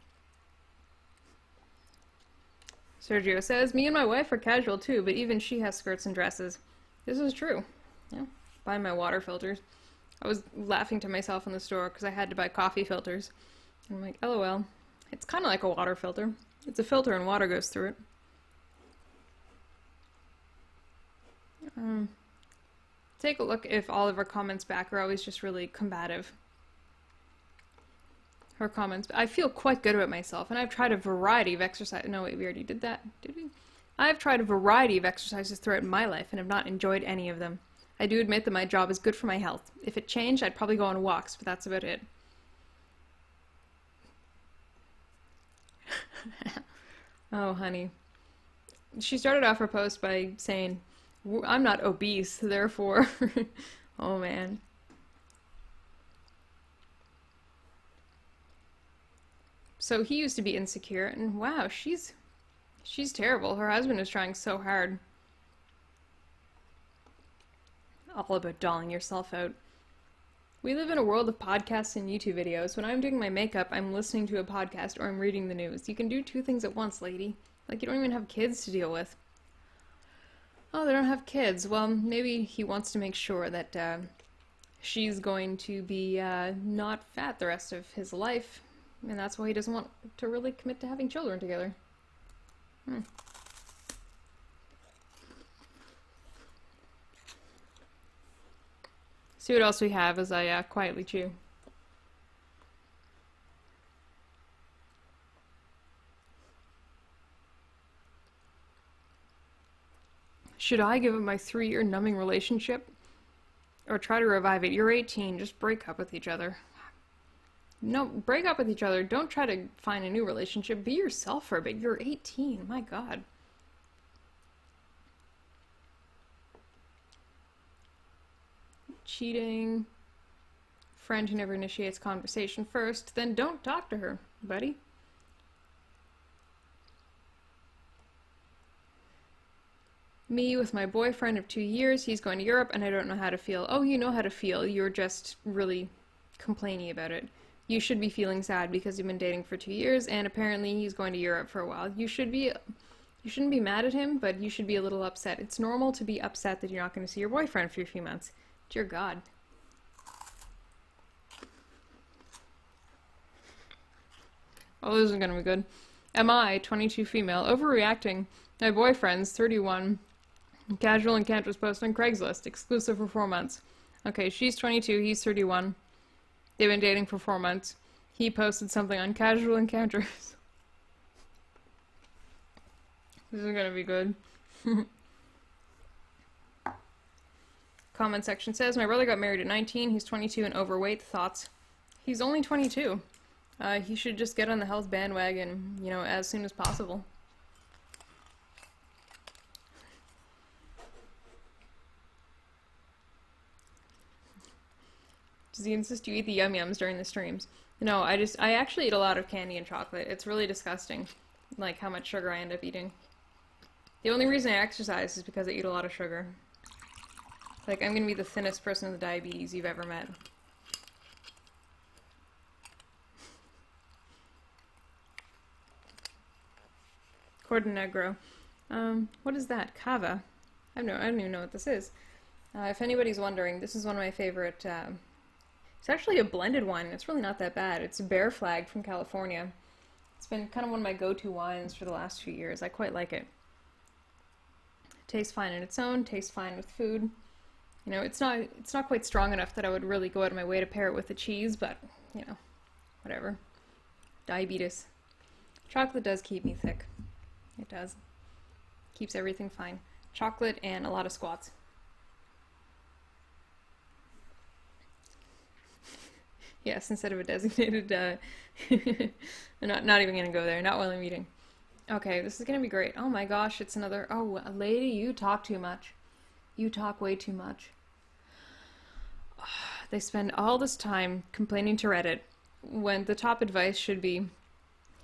Sergio says, me and my wife are casual too, but even she has skirts and dresses. This is true. Yeah, buy my water filters. I was laughing to myself in the store because I had to buy coffee filters. I'm like, LOL. It's kind of like a water filter. It's a filter and water goes through it. Take a look if all of her comments back are always just really combative. Her comments. I feel quite good about myself, and I've tried a variety of exercise. No, wait, we already did that, did we? I've tried a variety of exercises throughout my life and have not enjoyed any of them. I do admit that my job is good for my health. If it changed, I'd probably go on walks, but that's about it. Oh, honey. She started off her post by saying, I'm not obese, therefore... Oh, man. So he used to be insecure, and wow, she's terrible. Her husband is trying so hard. All about dolling yourself out. We live in a world of podcasts and YouTube videos. When I'm doing my makeup, I'm listening to a podcast or I'm reading the news. You can do two things at once, lady. Like, you don't even have kids to deal with. Oh, they don't have kids. Well, maybe he wants to make sure that she's going to be not fat the rest of his life. And that's why he doesn't want to really commit to having children together. See what else we have as I quietly chew. Should I give up my 3-year numbing relationship? Or try to revive it? You're 18, just break up with each other. No, break up with each other. Don't try to find a new relationship. Be yourself for a bit. You're 18. My God. Cheating. Friend who never initiates conversation first. Then don't talk to her, buddy. Me with my boyfriend of 2 years. He's going to Europe and I don't know how to feel. Oh, you know how to feel. You're just really complaining about it. You should be feeling sad because you've been dating for 2 years and apparently he's going to Europe for a while. You shouldn't be mad at him, but you should be a little upset. It's normal to be upset that you're not going to see your boyfriend for a few months. Dear God. Oh, this isn't going to be good. Am I, 22 female, overreacting? My boyfriend's 31, Casual encounters post on Craigslist, exclusive for 4 months. Okay, she's 22, he's 31. They've been dating for 4 months. He posted something on casual encounters. This is gonna be good. Comment section says, my brother got married at 19, he's 22 and overweight. Thoughts? He's only 22. He should just get on the health bandwagon, you know, as soon as possible. Does he insist you eat the yum-yums during the streams? No, I actually eat a lot of candy and chocolate. It's really disgusting, like, how much sugar I end up eating. The only reason I exercise is because I eat a lot of sugar. Like, I'm gonna be the thinnest person with diabetes you've ever met. Cordo Negro. What is that? Cava? I don't even know what this is. If anybody's wondering, this is one of my favorite, it's actually a blended wine, and it's really not that bad. It's Bear Flag from California. It's been kind of one of my go-to wines for the last few years. I quite like it. Tastes fine on its own, tastes fine with food. You know, it's not quite strong enough that I would really go out of my way to pair it with a cheese, but, you know, whatever. Diabetes. Chocolate does keep me thick. It does. Keeps everything fine. Chocolate and a lot of squats. Yes, instead of a designated, I'm not even gonna go there, not while I'm eating. Okay, this is gonna be great. Oh my gosh, it's another, oh, lady, you talk too much. You talk way too much. They spend all this time complaining to Reddit when the top advice should be,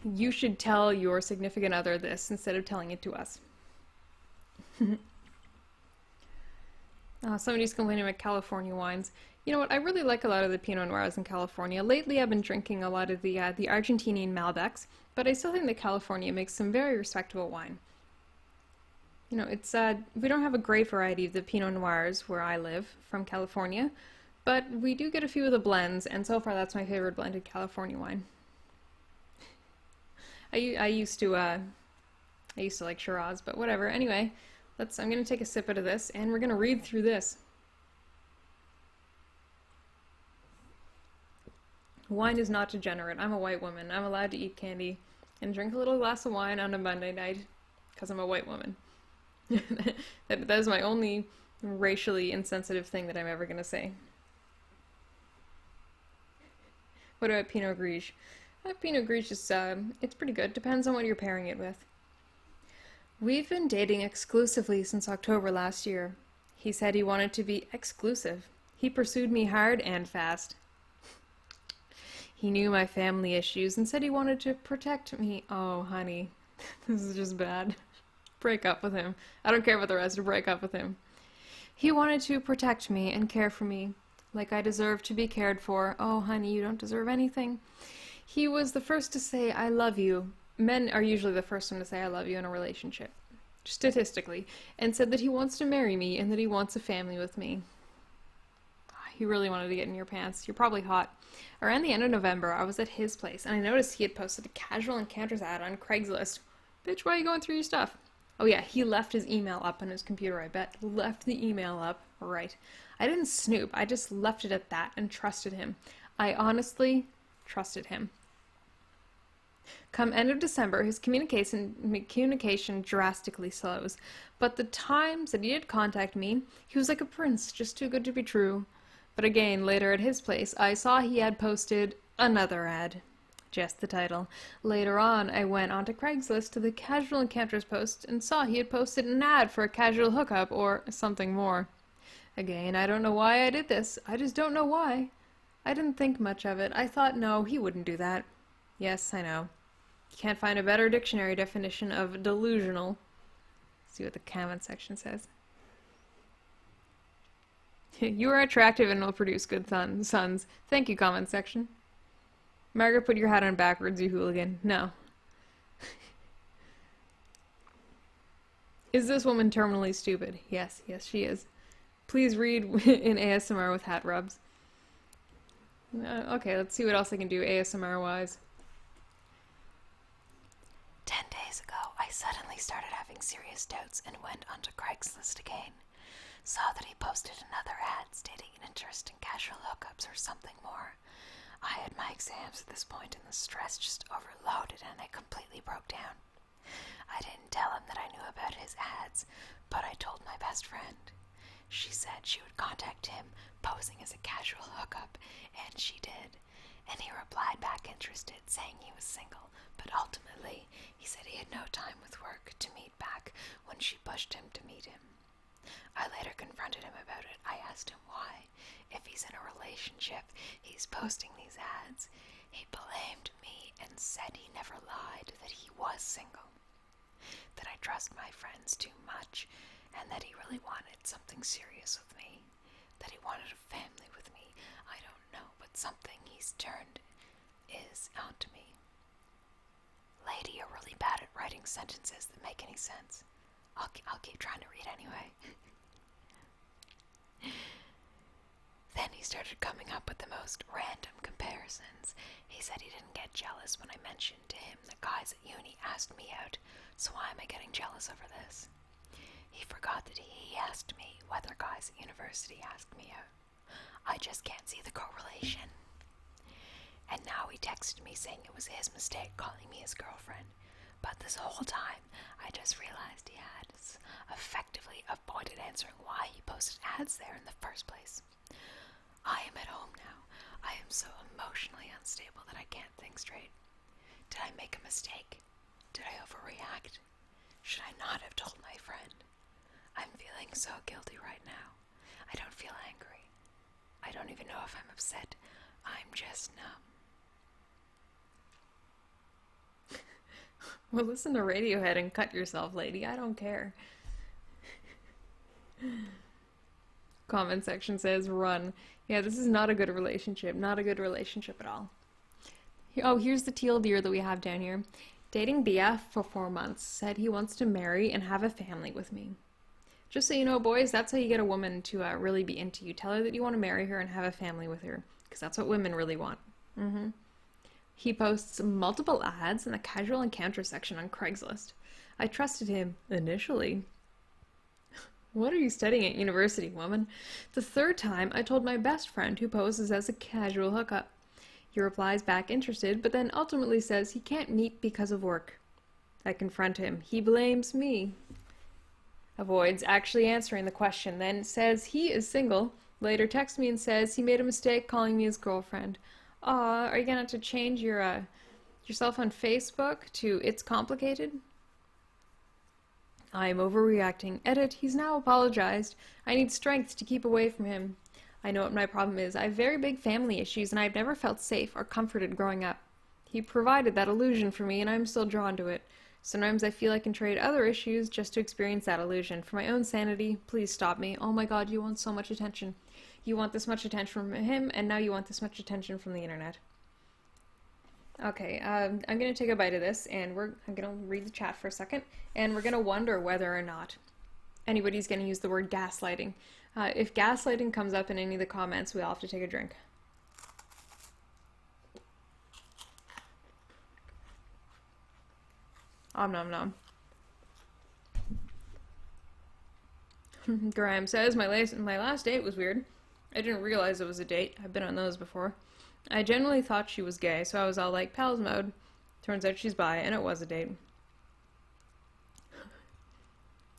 you should tell your significant other this instead of telling it to us. Somebody's complaining about California wines. You know what, I really like a lot of the Pinot Noirs in California. Lately I've been drinking a lot of the Argentinian Malbecs, but I still think that California makes some very respectable wine. You know, it's, we don't have a great variety of the Pinot Noirs where I live from California, but we do get a few of the blends, and so far that's my favorite blended California wine. I used to like Shiraz, but whatever. Anyway, I'm gonna take a sip out of this, and we're gonna read through this. Wine is not degenerate. I'm a white woman. I'm allowed to eat candy and drink a little glass of wine on a Monday night because I'm a white woman. that is my only racially insensitive thing that I'm ever going to say. What about Pinot Gris? Pinot Gris is, it's pretty good. Depends on what you're pairing it with. We've been dating exclusively since October last year. He said he wanted to be exclusive. He pursued me hard and fast. He knew my family issues and said he wanted to protect me. Oh, honey, this is just bad. Break up with him. I don't care about the rest, break up with him. He wanted to protect me and care for me, like I deserve to be cared for. Oh, honey, you don't deserve anything. He was the first to say, I love you. Men are usually the first one to say, I love you in a relationship, statistically, and said that he wants to marry me and that he wants a family with me. He really wanted to get in your pants. You're probably hot. Around the end of November, I was at his place, and I noticed he had posted a casual encounters ad on Craigslist. Bitch, why are you going through your stuff? Oh yeah, he left his email up on his computer, I bet. Left the email up. Right. I didn't snoop. I just left it at that and trusted him. I honestly trusted him. Come end of December, his communication drastically slows. But the times that he did contact me, he was like a prince, just too good to be true. But again, later at his place, I saw he had posted another ad. Just the title. Later on, I went onto Craigslist to the casual encounters post and saw he had posted an ad for a casual hookup or something more. Again, I don't know why I did this. I just don't know why. I didn't think much of it. I thought, no, he wouldn't do that. Yes, I know. You can't find a better dictionary definition of delusional. Let's see what the comment section says. You are attractive and will produce good sons. Thank you, comment section. Margaret, put your hat on backwards, you hooligan. No. Is this woman terminally stupid? Yes, she is. Please read in ASMR with hat rubs. Okay, let's see what else I can do ASMR-wise. 10 days ago, I suddenly started having having serious doubts and went onto Craigslist again. Saw that he posted another ad stating an interest in casual hookups or something more. I had my exams at this point and the stress just overloaded and I completely broke down. I didn't tell him that I knew about his ads, but I told my best friend. She said she would contact him posing as a casual hookup, and she did. And he replied back interested, saying he was single, but ultimately he said he had no time with work to meet back when she pushed him to meet him. I later confronted him about it. I asked him why. If he's in a relationship, he's posting these ads. He blamed me and said he never lied, that he was single. That I trust my friends too much, and that he really wanted something serious with me. That he wanted a family with me. I don't know, but something he's turned is onto me. Lady, you're really bad at writing sentences that make any sense. I'll keep trying to read anyway. Then he started coming up with the most random comparisons. He said he didn't get jealous when I mentioned to him that guys at uni asked me out, so why am I getting jealous over this? He forgot that he asked me whether guys at university asked me out. I just can't see the correlation. And now he texted me saying it was his mistake calling me his girlfriend. But this whole time, I just realized he had effectively avoided answering why he posted ads there in the first place. I am at home now. I am so emotionally unstable that I can't think straight. Did I make a mistake? Did I overreact? Should I not have told my friend? I'm feeling so guilty right now. I don't feel angry. I don't even know if I'm upset. I'm just numb. Well, listen to Radiohead and cut yourself, lady. I don't care. Comment section says, run. Yeah, this is not a good relationship. Not a good relationship at all. Oh, here's the teal deer that we have down here. Dating BF for 4 months. Said he wants to marry and have a family with me. Just so you know, boys, that's how you get a woman to really be into you. Tell her that you want to marry her and have a family with her. Because that's what women really want. He posts multiple ads in the casual encounter section on Craigslist. I trusted him initially. What are you studying at university, woman? The third time, I told my best friend who poses as a casual hookup. He replies back interested, but then ultimately says he can't meet because of work. I confront him. He blames me. Avoids actually answering the question, then says he is single. Later texts me and says he made a mistake calling me his girlfriend. Aw, are you gonna have to change your yourself on Facebook to It's Complicated? I am overreacting. Edit, he's now apologized. I need strength to keep away from him. I know what my problem is. I have very big family issues and I've never felt safe or comforted growing up. He provided that illusion for me and I'm still drawn to it. Sometimes I feel I can trade other issues just to experience that illusion. For my own sanity, please stop me. Oh my god, you want so much attention. You want this much attention from him and now you want this much attention from the internet. Okay, I'm going to take a bite of this, and I'm going to read the chat for a second, and we're going to wonder whether or not anybody's going to use the word gaslighting. If gaslighting comes up in any of the comments, we all have to take a drink. Om nom nom. Graham says, my last date was weird. I didn't realize it was a date. I've been on those before. I genuinely thought she was gay, so I was all like, pals mode. Turns out she's bi, and it was a date.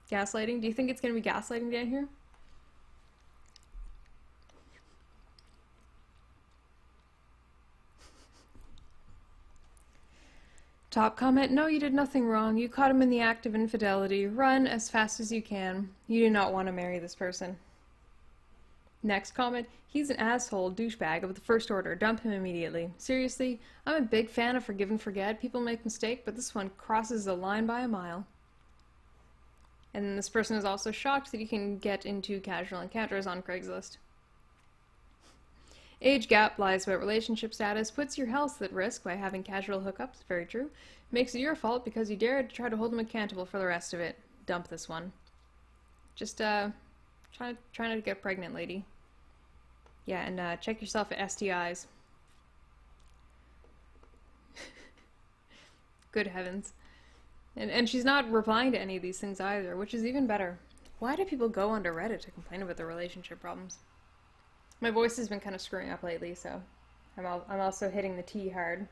Gaslighting? Do you think it's going to be gaslighting down here? Top comment, no, you did nothing wrong. You caught him in the act of infidelity. Run as fast as you can. You do not want to marry this person. Next comment, he's an asshole douchebag of the first order. Dump him immediately. Seriously, I'm a big fan of forgive and forget. People make mistakes, but this one crosses the line by a mile. And then this person is also shocked that you can get into casual encounters on Craigslist. Age gap, lies about relationship status, puts your health at risk by having casual hookups. Very true. Makes it your fault because you dared to try to hold him accountable for the rest of it. Dump this one. Just, try not to get pregnant, lady. Yeah, and check yourself at STIs. Good heavens. And she's not replying to any of these things either, which is even better. Why do people go onto Reddit to complain about their relationship problems? My voice has been kind of screwing up lately, so I'm also hitting the tea hard.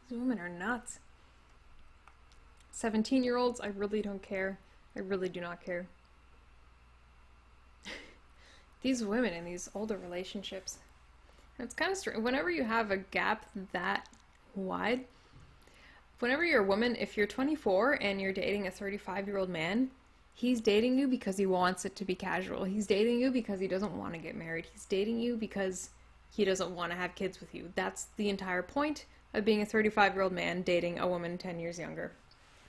These women are nuts. 17-year-olds, I really don't care. I really do not care. These women in these older relationships. It's kind of strange. Whenever you have a gap that wide, whenever you're a woman, if you're 24 and you're dating a 35-year-old man, he's dating you because he wants it to be casual. He's dating you because he doesn't want to get married. He's dating you because he doesn't want to have kids with you. That's the entire point of being a 35-year-old man dating a woman 10 years younger.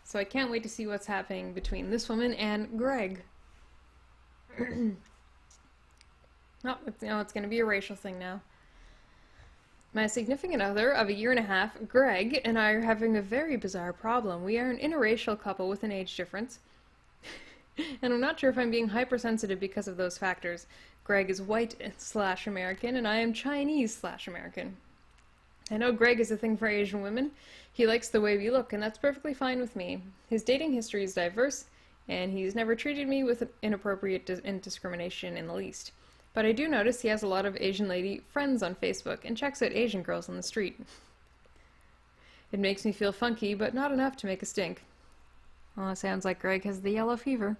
So I can't wait to see what's happening between this woman and Greg. Oh, it's going to be a racial thing now. My significant other of a year and a half, Greg, and I are having a very bizarre problem. We are an interracial couple with an age difference. And I'm not sure if I'm being hypersensitive because of those factors. Greg is white/American, and I am Chinese/American. I know Greg is a thing for Asian women. He likes the way we look, and that's perfectly fine with me. His dating history is diverse, and he's never treated me with inappropriate discrimination in the least. But I do notice he has a lot of Asian lady friends on Facebook and checks out Asian girls on the street. It makes me feel funky, but not enough to make a stink. Well, it sounds like Greg has the yellow fever.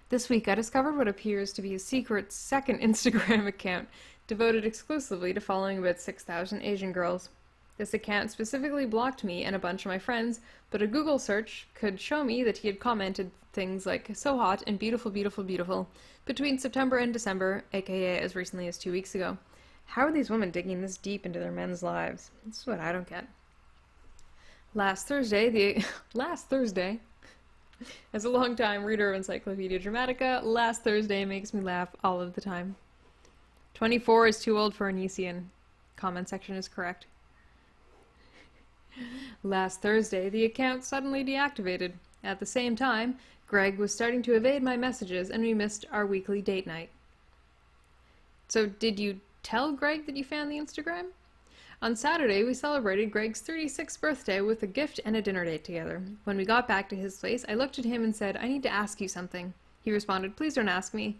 This week I discovered what appears to be a secret second Instagram account devoted exclusively to following about 6,000 Asian girls. This account specifically blocked me and a bunch of my friends, but a Google search could show me that he had commented things like "so hot" and "beautiful, beautiful, beautiful" between September and December, aka as recently as 2 weeks ago. How are these women digging this deep into their men's lives? This is what I don't get. Last Thursday, as a long-time reader of Encyclopedia Dramatica, last Thursday makes me laugh all of the time. 24 is too old for a Nicene. Comment section is correct. Last Thursday, the account suddenly deactivated. At the same time, Greg was starting to evade my messages and we missed our weekly date night. So did you tell Greg that you found the Instagram? On Saturday, we celebrated Greg's 36th birthday with a gift and a dinner date together. When we got back to his place, I looked at him and said, "I need to ask you something." He responded, "Please don't ask me.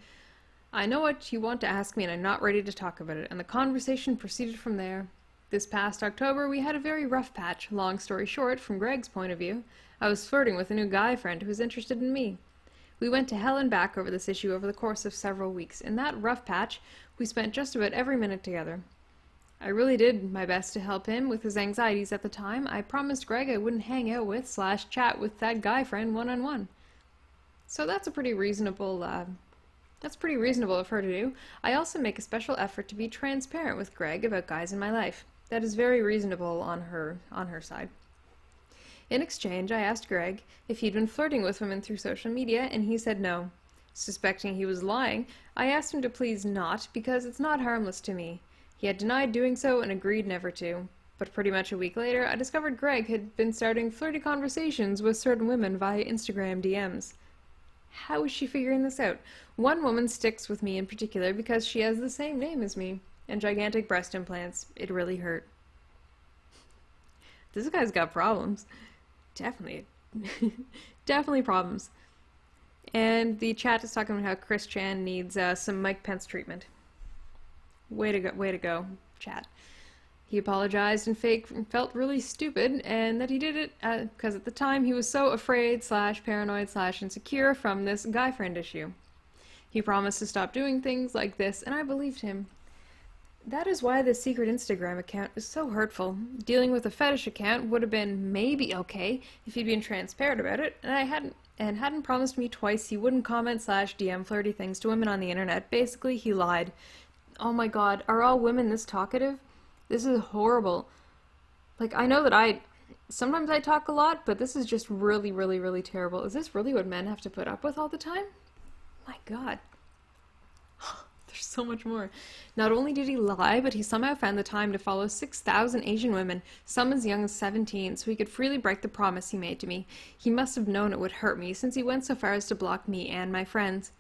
I know what you want to ask me and I'm not ready to talk about it." And the conversation proceeded from there. This past October, we had a very rough patch. Long story short, from Greg's point of view, I was flirting with a new guy friend who was interested in me. We went to hell and back over this issue over the course of several weeks. In that rough patch, we spent just about every minute together. I really did my best to help him with his anxieties at the time. I promised Greg I wouldn't hang out with/chat with that guy friend one-on-one. So that's pretty reasonable of her to do. I also make a special effort to be transparent with Greg about guys in my life. That is very reasonable on her side. In exchange, I asked Greg if he'd been flirting with women through social media, and he said no. Suspecting he was lying, I asked him to please not, because it's not harmless to me. He had denied doing so and agreed never to. But pretty much a week later, I discovered Greg had been starting flirty conversations with certain women via Instagram DMs. How is she figuring this out? One woman sticks with me in particular because she has the same name as me, and gigantic breast implants. It really hurt. This guy's got problems. Definitely. Definitely problems. And the chat is talking about how Chris Chan needs some Mike Pence treatment. Way to go, chat. He apologized and felt really stupid, and that he did it because at the time he was so afraid/paranoid/insecure from this guy friend issue. He promised to stop doing things like this, and I believed him. That is why this secret Instagram account is so hurtful. Dealing with a fetish account would have been maybe okay if he'd been transparent about it, and hadn't promised me twice he wouldn't comment/DM flirty things to women on the internet. Basically, he lied. Oh my god, are all women this talkative? This is horrible. Like, I know that sometimes I talk a lot, but this is just really, really, really terrible. Is this really what men have to put up with all the time? My god. There's so much more. Not only did he lie, but he somehow found the time to follow 6,000 Asian women, some as young as 17, so he could freely break the promise he made to me. He must have known it would hurt me, since he went so far as to block me and my friends.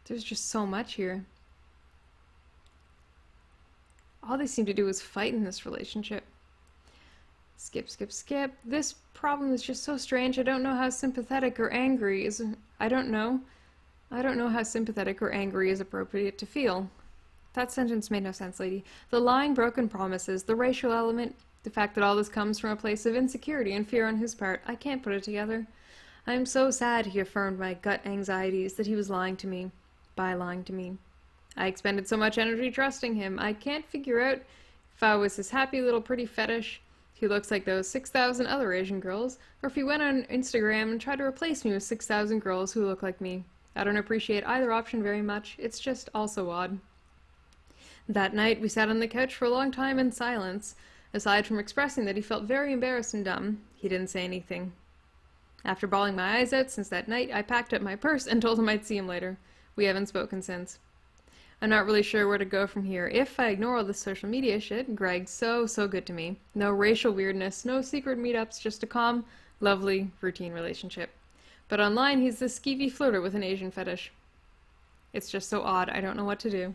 There's just so much here. All they seem to do is fight in this relationship. Skip, skip, skip. This problem is just so strange. I don't know how sympathetic or angry is... I don't know how sympathetic or angry is appropriate to feel. That sentence made no sense, lady. The lying, broken promises, the racial element, the fact that all this comes from a place of insecurity and fear on his part. I can't put it together. I am so sad, he affirmed my gut anxieties, that he was lying to me. By lying to me. I expended so much energy trusting him. I can't figure out if I was his happy little pretty fetish, he looks like those 6,000 other Asian girls, or if he went on Instagram and tried to replace me with 6,000 girls who look like me. I don't appreciate either option very much. It's just also odd. That night, we sat on the couch for a long time in silence. Aside from expressing that he felt very embarrassed and dumb, he didn't say anything. After bawling my eyes out since that night, I packed up my purse and told him I'd see him later. We haven't spoken since. I'm not really sure where to go from here. If I ignore all this social media shit, Greg's so good to me. No racial weirdness, no secret meetups, just a calm, lovely, routine relationship. But online, he's this skeevy flirter with an Asian fetish. It's just so odd, I don't know what to do.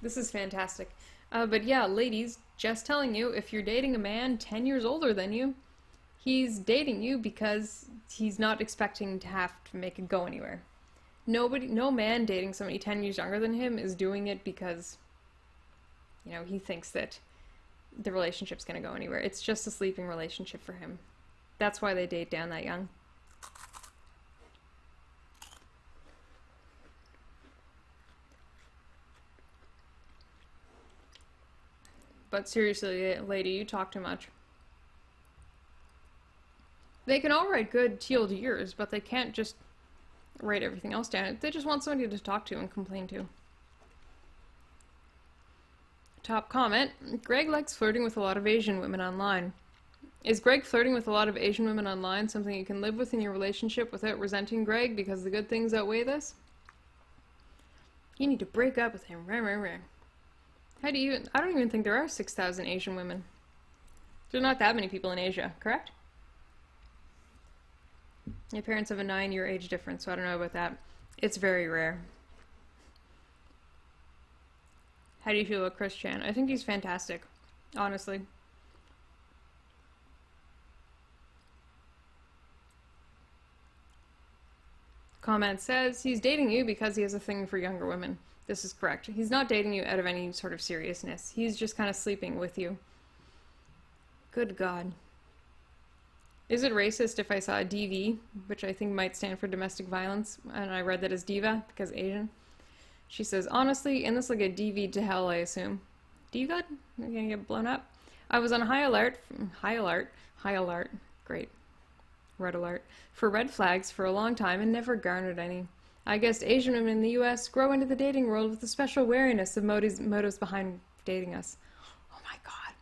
This is fantastic. But yeah, ladies, just telling you, if you're dating a man 10 years older than you, he's dating you because he's not expecting to have to make it go anywhere. No man dating somebody 10 years younger than him is doing it because, you know, he thinks that the relationship's going to go anywhere. It's just a sleeping relationship for him. That's why they date down that young. But seriously, lady, you talk too much. They can all write good TLDers, but they can't just write everything else down. They just want somebody to talk to and complain to. Top comment. Greg likes flirting with a lot of Asian women online. Is Greg flirting with a lot of Asian women online something you can live with in your relationship without resenting Greg because the good things outweigh this? You need to break up with him. How do you... I don't even think there are 6,000 Asian women. There's not that many people in Asia, correct? My parents have a 9-year age difference, so I don't know about that. It's very rare. How do you feel about Chris Chan? I think he's fantastic, honestly. Comment says, he's dating you because he has a thing for younger women. This is correct. He's not dating you out of any sort of seriousness. He's just kind of sleeping with you. Good God. Is it racist if I saw a DV, which I think might stand for domestic violence, and I read that as diva because Asian? She says, honestly, and this will get DV'd to hell, I assume. Diva? You're gonna get blown up? I was on high alert, great, red alert, for red flags for a long time and never garnered any. I guess Asian women in the US grow into the dating world with a special wariness of motives behind dating us. Oh my God.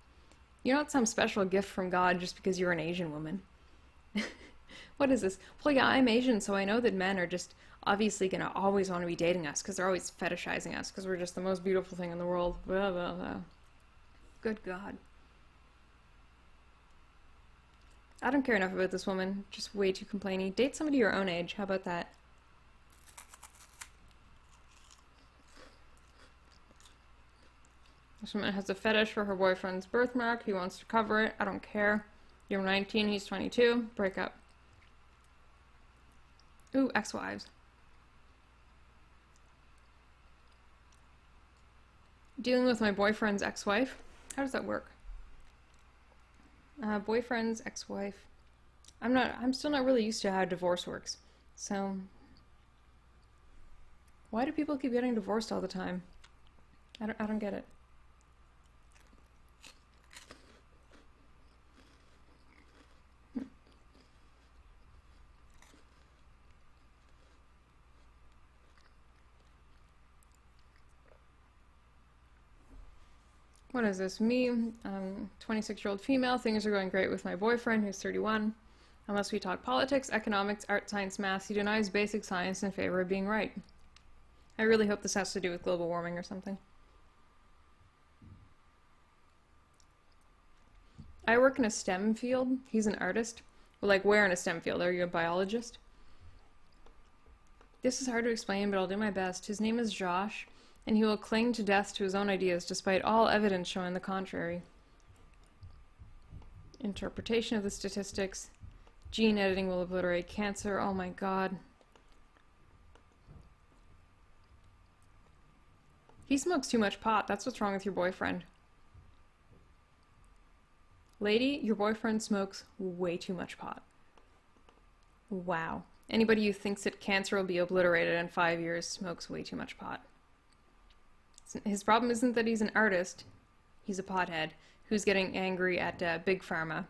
You're not some special gift from God just because you're an Asian woman. What is this? Well, yeah, I'm Asian, so I know that men are just obviously going to always want to be dating us because they're always fetishizing us because we're just the most beautiful thing in the world. Blah, blah, blah. Good God. I don't care enough about this woman. Just way too complainy. Date somebody your own age. How about that? This woman has a fetish for her boyfriend's birthmark. He wants to cover it. I don't care. You're 19, he's 22. Break up. Ooh, ex-wives. Dealing with my boyfriend's ex-wife. How does that work? Boyfriend's ex-wife. I'm still not really used to how divorce works. So, why do people keep getting divorced all the time? I don't get it. What is this? Me, 26-year-old female. Things are going great with my boyfriend, who's 31. Unless we talk politics, economics, art, science, math, he denies basic science in favor of being right. I really hope this has to do with global warming or something. I work in a STEM field. He's an artist. Well, like, where in a STEM field? Are you a biologist? This is hard to explain, but I'll do my best. His name is Josh, and he will cling to death to his own ideas despite all evidence showing the contrary. Interpretation of the statistics. Gene editing will obliterate cancer. Oh my god. He smokes too much pot. That's what's wrong with your boyfriend. Lady, your boyfriend smokes way too much pot. Wow. Anybody who thinks that cancer will be obliterated in 5 years smokes way too much pot. His problem isn't that he's an artist. He's a pothead who's getting angry at Big Pharma.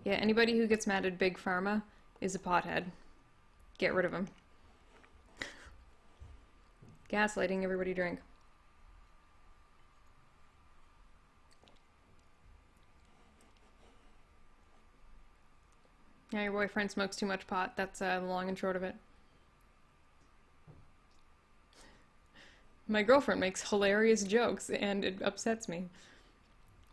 Yeah, anybody who gets mad at Big Pharma is a pothead. Get rid of him. Gaslighting, everybody drink. Yeah, your boyfriend smokes too much pot. That's the long and short of it. My girlfriend makes hilarious jokes, and it upsets me.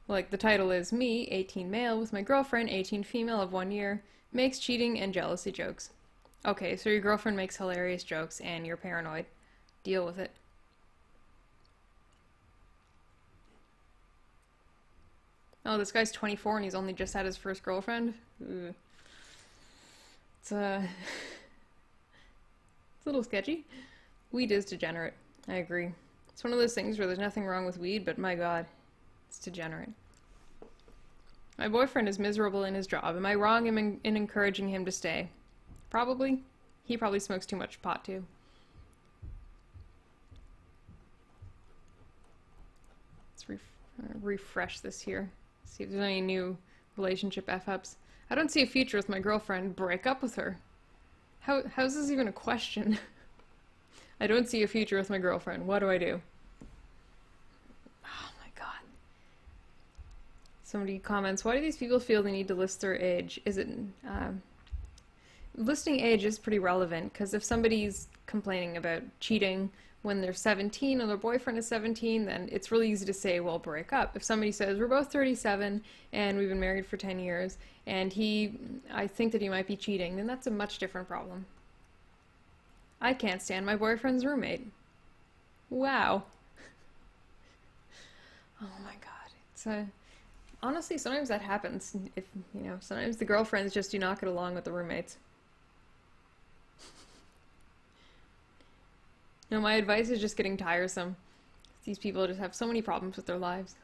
Like, the title is Me, 18 male, with my girlfriend, 18 female of 1 year, makes cheating and jealousy jokes. Okay, so your girlfriend makes hilarious jokes, and you're paranoid. Deal with it. Oh, this guy's 24 and he's only just had his first girlfriend? Ugh. It's a little sketchy. Weed is degenerate. I agree. It's one of those things where there's nothing wrong with weed, but my god, it's degenerate. My boyfriend is miserable in his job. Am I wrong in encouraging him to stay? Probably. He probably smokes too much pot, too. Let's refresh this here. See if there's any new relationship F-ups. I don't see a future with my girlfriend. Break up with her. How's this even a question? I don't see a future with my girlfriend. What do I do? Oh my god. Somebody comments, why do these people feel they need to list their age? Is it... listing age is pretty relevant, because if somebody's complaining about cheating when they're 17 and their boyfriend is 17, then it's really easy to say, well, break up. If somebody says, we're both 37 and we've been married for 10 years and I think that he might be cheating, then that's a much different problem. I can't stand my boyfriend's roommate. Wow. Oh my god. It's honestly, sometimes that happens. If, sometimes the girlfriends just do not get along with the roommates. No, my advice is just getting tiresome. These people just have so many problems with their lives.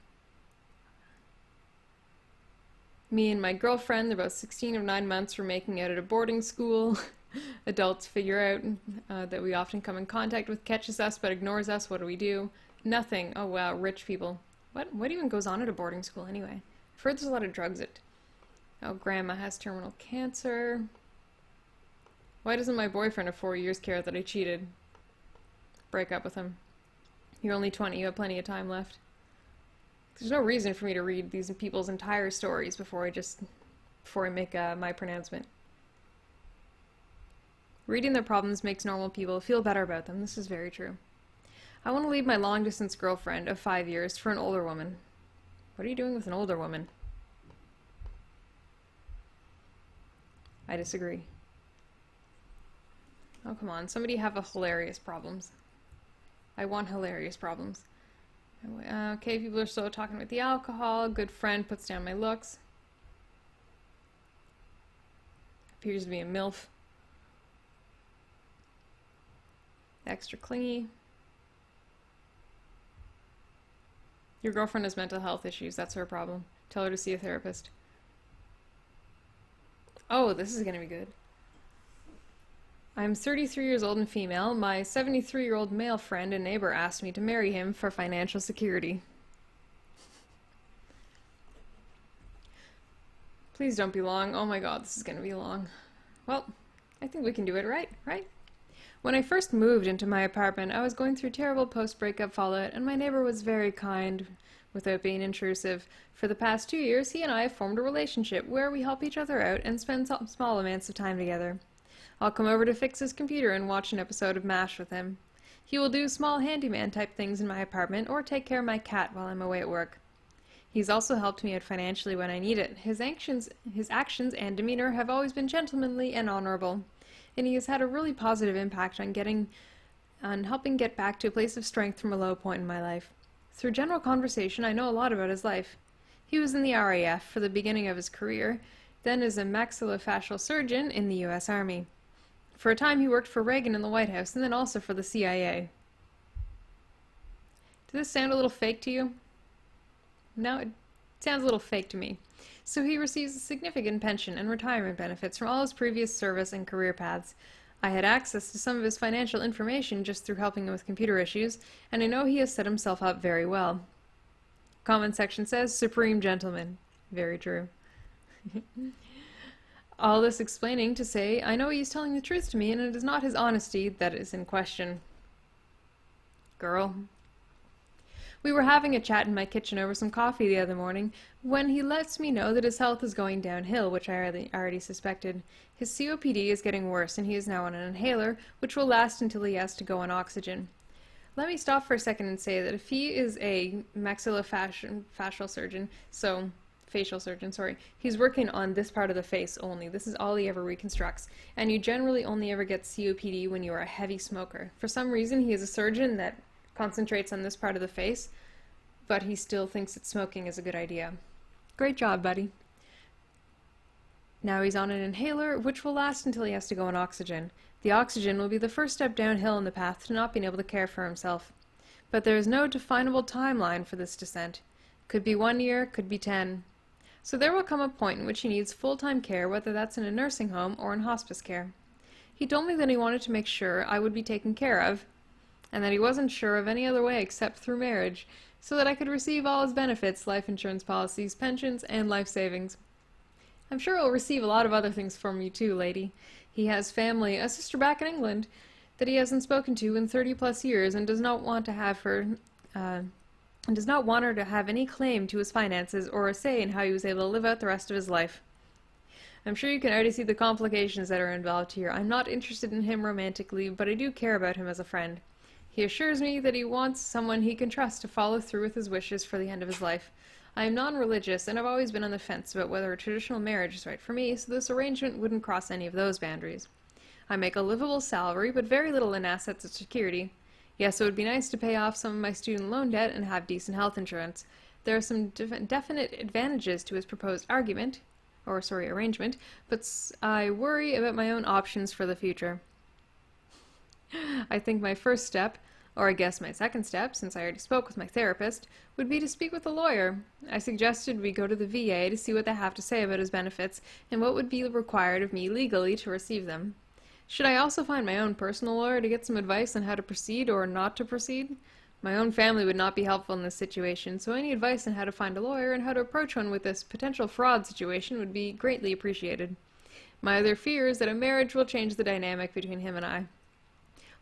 Me and my girlfriend, they're both 16 of 9 months, we're making out at a boarding school. Adults figure out that we often come in contact with, catches us but ignores us. What do we do? Nothing. Oh wow, rich people. What even goes on at a boarding school anyway? I've heard there's a lot of drugs at... Oh, grandma has terminal cancer. Why doesn't my boyfriend of 4 years care that I cheated? Break up with him. You're only 20, you have plenty of time left. There's no reason for me to read these people's entire stories before I make my pronouncement. Reading their problems makes normal people feel better about them. This is very true. I want to leave my long-distance girlfriend of 5 years for an older woman. What are you doing with an older woman? I disagree. Oh, come on. Somebody have a hilarious problems. I want hilarious problems. Okay, people are still talking about the alcohol. Good friend puts down my looks. Appears to be a MILF. Extra clingy. Your girlfriend has mental health issues. That's her problem. Tell her to see a therapist. Oh, this is going to be good. I'm 33 years old and female. My 73-year-old male friend and neighbor asked me to marry him for financial security. Please don't be long. Oh my god, this is going to be long. Well, I think we can do it right? When I first moved into my apartment, I was going through terrible post-breakup fallout, and my neighbor was very kind without being intrusive. For the past 2 years, he and I have formed a relationship where we help each other out and spend small amounts of time together. I'll come over to fix his computer and watch an episode of MASH with him. He will do small handyman type things in my apartment or take care of my cat while I'm away at work. He's also helped me out financially when I need it. His actions and demeanor have always been gentlemanly and honorable. and he has had a really positive impact on helping get back to a place of strength from a low point in my life. Through general conversation, I know a lot about his life. He was in the RAF for the beginning of his career, then as a maxillofacial surgeon in the U.S. Army. For a time, he worked for Reagan in the White House, and then also for the CIA. Does this sound a little fake to you? No, it sounds a little fake to me. So he receives a significant pension and retirement benefits from all his previous service and career paths. I had access to some of his financial information just through helping him with computer issues, and I know he has set himself up very well. Comment section says, supreme gentleman. Very true. All this explaining to say, I know he is telling the truth to me, and it is not his honesty that is in question. Girl. We were having a chat in my kitchen over some coffee the other morning when he lets me know that his health is going downhill, which I already suspected. His COPD is getting worse, and he is now on an inhaler, which will last until he has to go on oxygen. Let me stop for a second and say that if he is a maxillofacial surgeon, facial surgeon, he's working on this part of the face only. This is all he ever reconstructs, and you generally only ever get COPD when you are a heavy smoker. For some reason, he is a surgeon that concentrates on this part of the face, but he still thinks that smoking is a good idea. Great job, buddy. Now he's on an inhaler, which will last until he has to go on oxygen. The oxygen will be the first step downhill in the path to not being able to care for himself. But there is no definable timeline for this descent. Could be 1 year, could be 10. So there will come a point in which he needs full-time care, whether that's in a nursing home or in hospice care. He told me that he wanted to make sure I would be taken care of, and that he wasn't sure of any other way except through marriage, so that I could receive all his benefits, life insurance policies, pensions, and life savings. I'm sure he'll receive a lot of other things from you too, lady. He has family, a sister back in England, that he hasn't spoken to in 30+ years and does not want to have her, and does not want her to have any claim to his finances or a say in how he was able to live out the rest of his life. I'm sure you can already see the complications that are involved here. I'm not interested in him romantically, but I do care about him as a friend. He assures me that he wants someone he can trust to follow through with his wishes for the end of his life. I am non-religious, and I've always been on the fence about whether a traditional marriage is right for me, so this arrangement wouldn't cross any of those boundaries. I make a livable salary, but very little in assets and security. Yes, it would be nice to pay off some of my student loan debt and have decent health insurance. There are some definite advantages to his proposed arrangement, but I worry about my own options for the future. I think my first step, or I guess my second step, since I already spoke with my therapist, would be to speak with a lawyer. I suggested we go to the VA to see what they have to say about his benefits and what would be required of me legally to receive them. Should I also find my own personal lawyer to get some advice on how to proceed or not to proceed? My own family would not be helpful in this situation, so any advice on how to find a lawyer and how to approach one with this potential fraud situation would be greatly appreciated. My other fear is that a marriage will change the dynamic between him and I.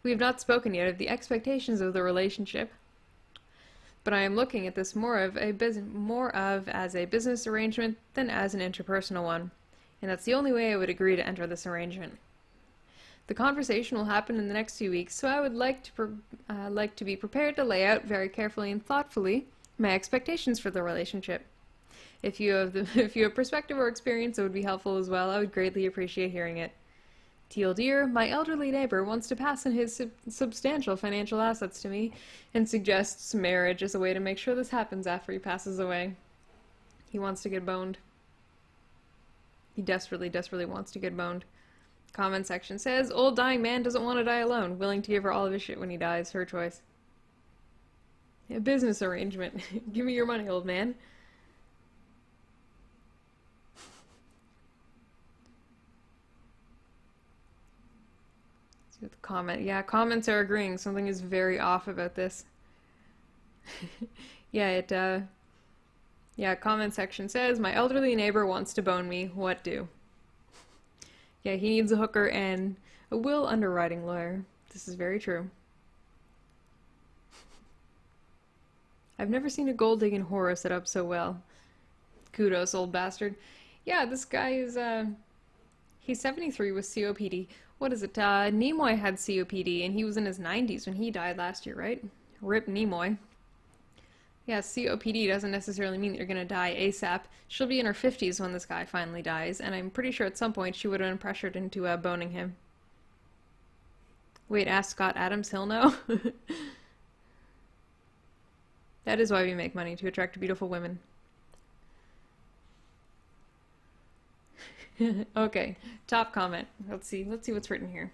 We have not spoken yet of the expectations of the relationship, but I am looking at this more of as a business arrangement than as an interpersonal one, and that's the only way I would agree to enter this arrangement. The conversation will happen in the next few weeks, so I would like to be prepared to lay out very carefully and thoughtfully my expectations for the relationship. If you have perspective or experience that would be helpful as well, I would greatly appreciate hearing it. Teal dear, my elderly neighbor wants to pass on his substantial financial assets to me and suggests marriage as a way to make sure this happens after he passes away. He wants to get boned. He desperately, desperately wants to get boned. Comment section says, old dying man doesn't want to die alone, willing to give her all of his shit when he dies, her choice. A business arrangement. Give me your money, old man. The comment. Yeah, comments are agreeing. Something is very off about this. Yeah, comment section says, my elderly neighbor wants to bone me. What do? Yeah, he needs a hooker and a will underwriting lawyer. This is very true. I've never seen a gold-digging horror set up so well. Kudos, old bastard. Yeah, this guy is, he's 73 with COPD. What is it? Nimoy had COPD, and he was in his 90s when he died last year, right? Rip Nimoy. Yeah, COPD doesn't necessarily mean that you're gonna die ASAP. She'll be in her 50s when this guy finally dies, and I'm pretty sure at some point she would have been pressured into boning him. Wait, ask Scott Adams, he'll know. That is why we make money, to attract beautiful women. Okay, top comment. Let's see what's written here.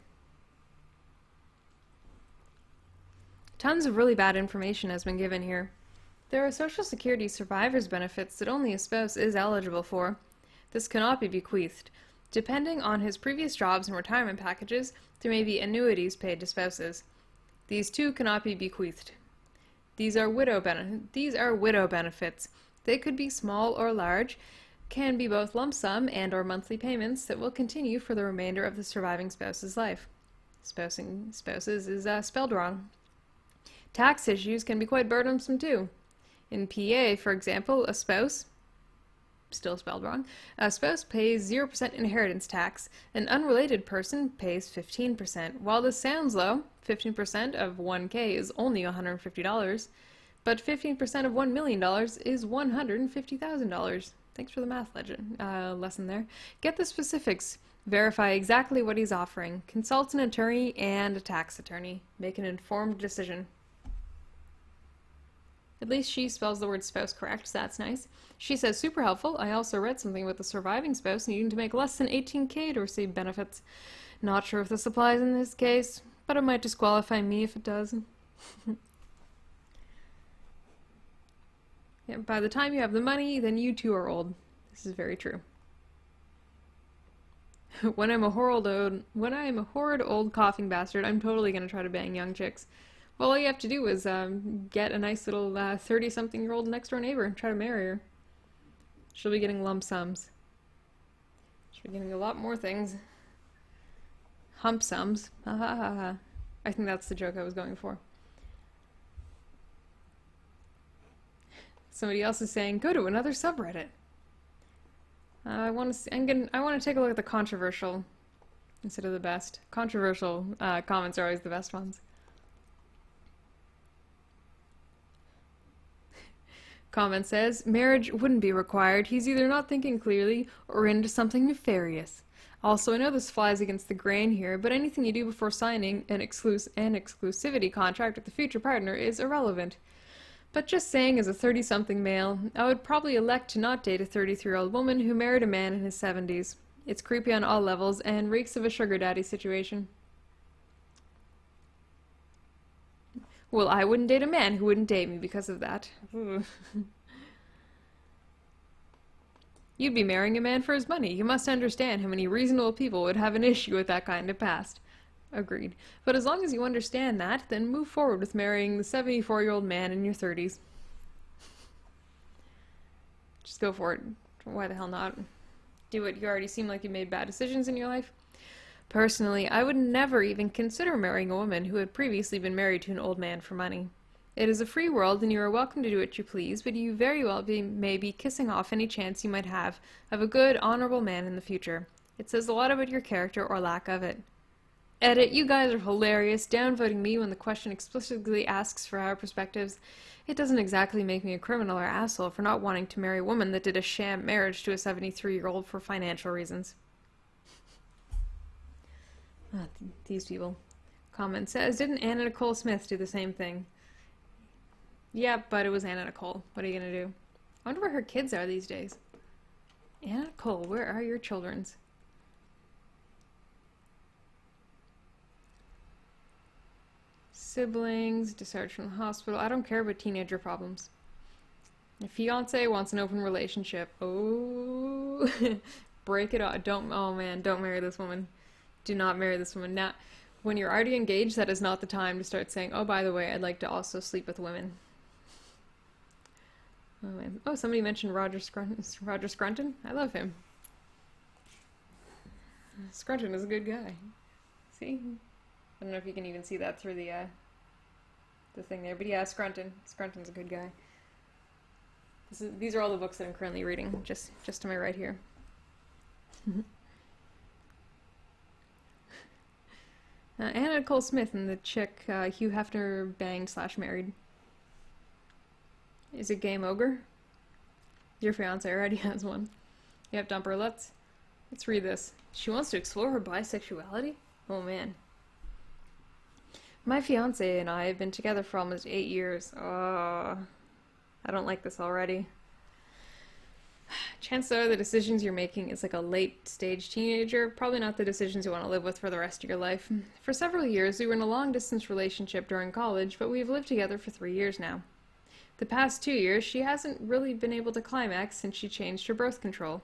Tons of really bad information has been given here. There are Social Security survivor's benefits that only a spouse is eligible for. This cannot be bequeathed. Depending on his previous jobs and retirement packages, there may be annuities paid to spouses. These too cannot be bequeathed. These are widow benefits. They could be small or large, can be both lump sum and or monthly payments that will continue for the remainder of the surviving spouse's life. Spouses is spelled wrong. Tax issues can be quite burdensome too. In PA, for example, a spouse, still spelled wrong, a spouse pays 0% inheritance tax. An unrelated person pays 15%. While this sounds low, 15% of 1K is only $150, but 15% of $1 million is $150,000. Thanks for the math lesson there. Get the specifics. Verify exactly what he's offering. Consult an attorney and a tax attorney. Make an informed decision. At least she spells the word spouse correct, so that's nice. She says, super helpful. I also read something about the surviving spouse needing to make less than $18K to receive benefits. Not sure if this applies in this case, but it might disqualify me if it does. Yeah, by the time you have the money, then you too are old. This is very true. When I'm a horrid old coughing bastard, I'm totally gonna try to bang young chicks. Well, all you have to do is get a nice little 30-something-year-old next-door neighbor and try to marry her. She'll be getting lump sums. She'll be getting a lot more things. Hump sums. Ha ha ha ha. I think that's the joke I was going for. Somebody else is saying, go to another subreddit. I want to take a look at the controversial instead of the best. Controversial comments are always the best ones. Comment says, marriage wouldn't be required. He's either not thinking clearly or into something nefarious. Also, I know this flies against the grain here, but anything you do before signing an exclusivity contract with the future partner is irrelevant. But just saying, as a 30-something male, I would probably elect to not date a 33-year-old woman who married a man in his 70s. It's creepy on all levels and reeks of a sugar daddy situation. Well, I wouldn't date a man who wouldn't date me because of that. You'd be marrying a man for his money. You must understand how many reasonable people would have an issue with that kind of past. Agreed. But as long as you understand that, then move forward with marrying the 74-year-old man in your 30s. Just go for it. Why the hell not? Do it. You already seem like you made bad decisions in your life. Personally, I would never even consider marrying a woman who had previously been married to an old man for money. It is a free world, and you are welcome to do what you please, but you very well may be kissing off any chance you might have of a good, honorable man in the future. It says a lot about your character or lack of it. Edit, you guys are hilarious, downvoting me when the question explicitly asks for our perspectives. It doesn't exactly make me a criminal or asshole for not wanting to marry a woman that did a sham marriage to a 73-year-old for financial reasons. These people. Comment says, didn't Anna Nicole Smith do the same thing? Yeah, but it was Anna Nicole. What are you gonna do? I wonder where her kids are these days. Anna Nicole, where are your children's? Siblings, discharged from the hospital. I don't care about teenager problems. A fiance wants an open relationship. Oh, break it off. Oh man, don't marry this woman. Do not marry this woman. Now, when you're already engaged, that is not the time to start saying, oh, by the way, I'd like to also sleep with women. Oh, man. Oh, somebody mentioned Roger Scrunton. I love him. Scrunton is a good guy. See? I don't know if you can even see that through the thing there, but yeah, Scrunton. Scrunton's a good guy. These are all the books that I'm currently reading, just to my right here. Anna Nicole Smith and the chick Hugh Hefner banged/married. Is it Game Ogre? Your fiance already has one. Yep, Dumper, let's read this. She wants to explore her bisexuality? Oh man. My fiance and I have been together for almost 8 years. Oh, I don't like this already. Chances are the decisions you're making as like a late stage teenager, probably not the decisions you want to live with for the rest of your life. For several years, we were in a long distance relationship during college, but we've lived together for 3 years now. The past 2 years, she hasn't really been able to climax since she changed her birth control,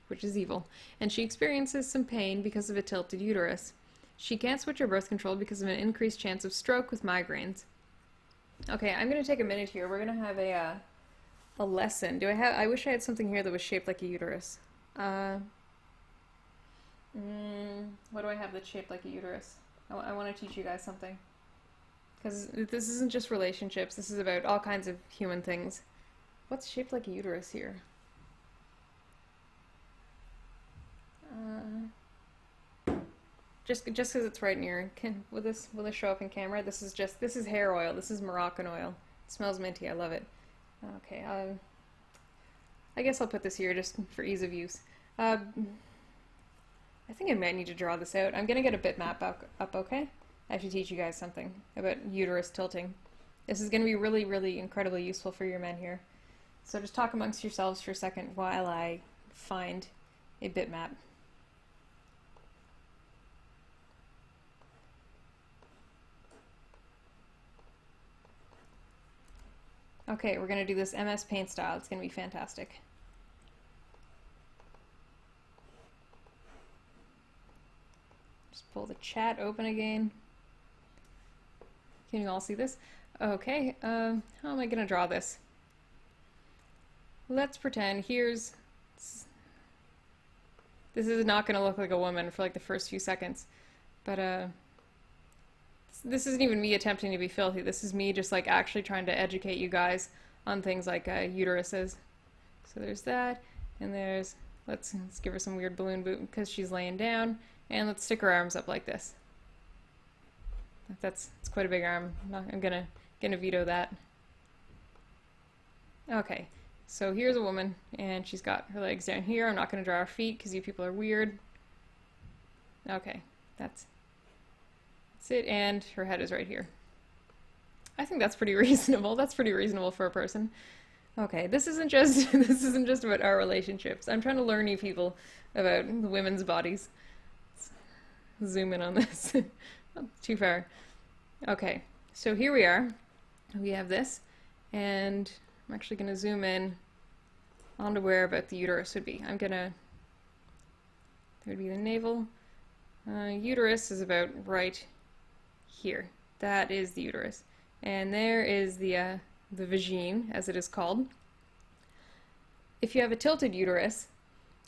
which is evil, and she experiences some pain because of a tilted uterus. She can't switch her birth control because of an increased chance of stroke with migraines. Okay, I'm going to take a minute here. We're going to have a lesson. I wish I had something here that was shaped like a uterus. What do I have that's shaped like a uterus? I want to teach you guys something. Because this isn't just relationships, this is about all kinds of human things. What's shaped like a uterus here? Just because it's right near, will this show up in camera? This is hair oil. This is Moroccan oil. It smells minty. I love it. Okay. I guess I'll put this here just for ease of use. I think I might need to draw this out. I'm gonna get a bitmap up. Okay. I have to teach you guys something about uterus tilting. This is gonna be really, really incredibly useful for your men here. So just talk amongst yourselves for a second while I find a bitmap. Okay, we're going to do this MS Paint style. It's going to be fantastic. Just pull the chat open again. Can you all see this? Okay, how am I going to draw this? Let's pretend this is not going to look like a woman for like the first few seconds, but this isn't even me attempting to be filthy. This is me just like actually trying to educate you guys on things like uteruses. So there's that, and there's, let's give her some weird balloon boot because she's laying down, and let's stick her arms up like this. It's quite a big arm. I'm gonna veto that. Okay, so here's a woman, and she's got her legs down here. I'm not gonna draw her feet because you people are weird. Okay, that's it, and her head is right here. I think that's pretty reasonable. That's pretty reasonable for a person. Okay, this isn't just about our relationships. I'm trying to learn you people about the women's bodies. Let's zoom in on this. Not too far. Okay, so here we are. We have this, and I'm actually going to zoom in onto where about the uterus would be. There would be the navel. Uterus is about right here. That is the uterus. And there is the vagine, as it is called. If you have a tilted uterus,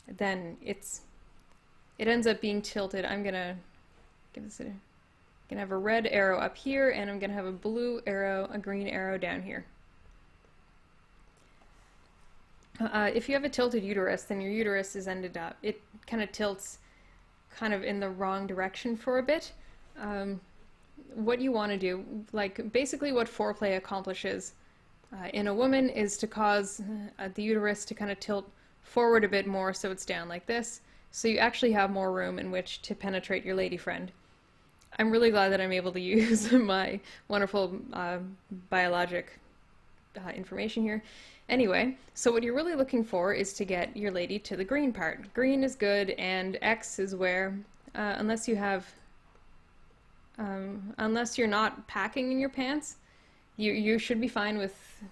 then it ends up being tilted. I'm gonna give this gonna have a red arrow up here, and I'm gonna have a blue arrow, a green arrow down here. If you have a tilted uterus, then your uterus is ended up. It kind of tilts kind of in the wrong direction for a bit. What you want to do, like basically what foreplay accomplishes in a woman is to cause the uterus to kind of tilt forward a bit more so it's down like this, so you actually have more room in which to penetrate your lady friend. I'm really glad that I'm able to use my wonderful biologic information here. Anyway, so what you're really looking for is to get your lady to the green part. Green is good, and X is where, unless you're not packing in your pants, you should be fine with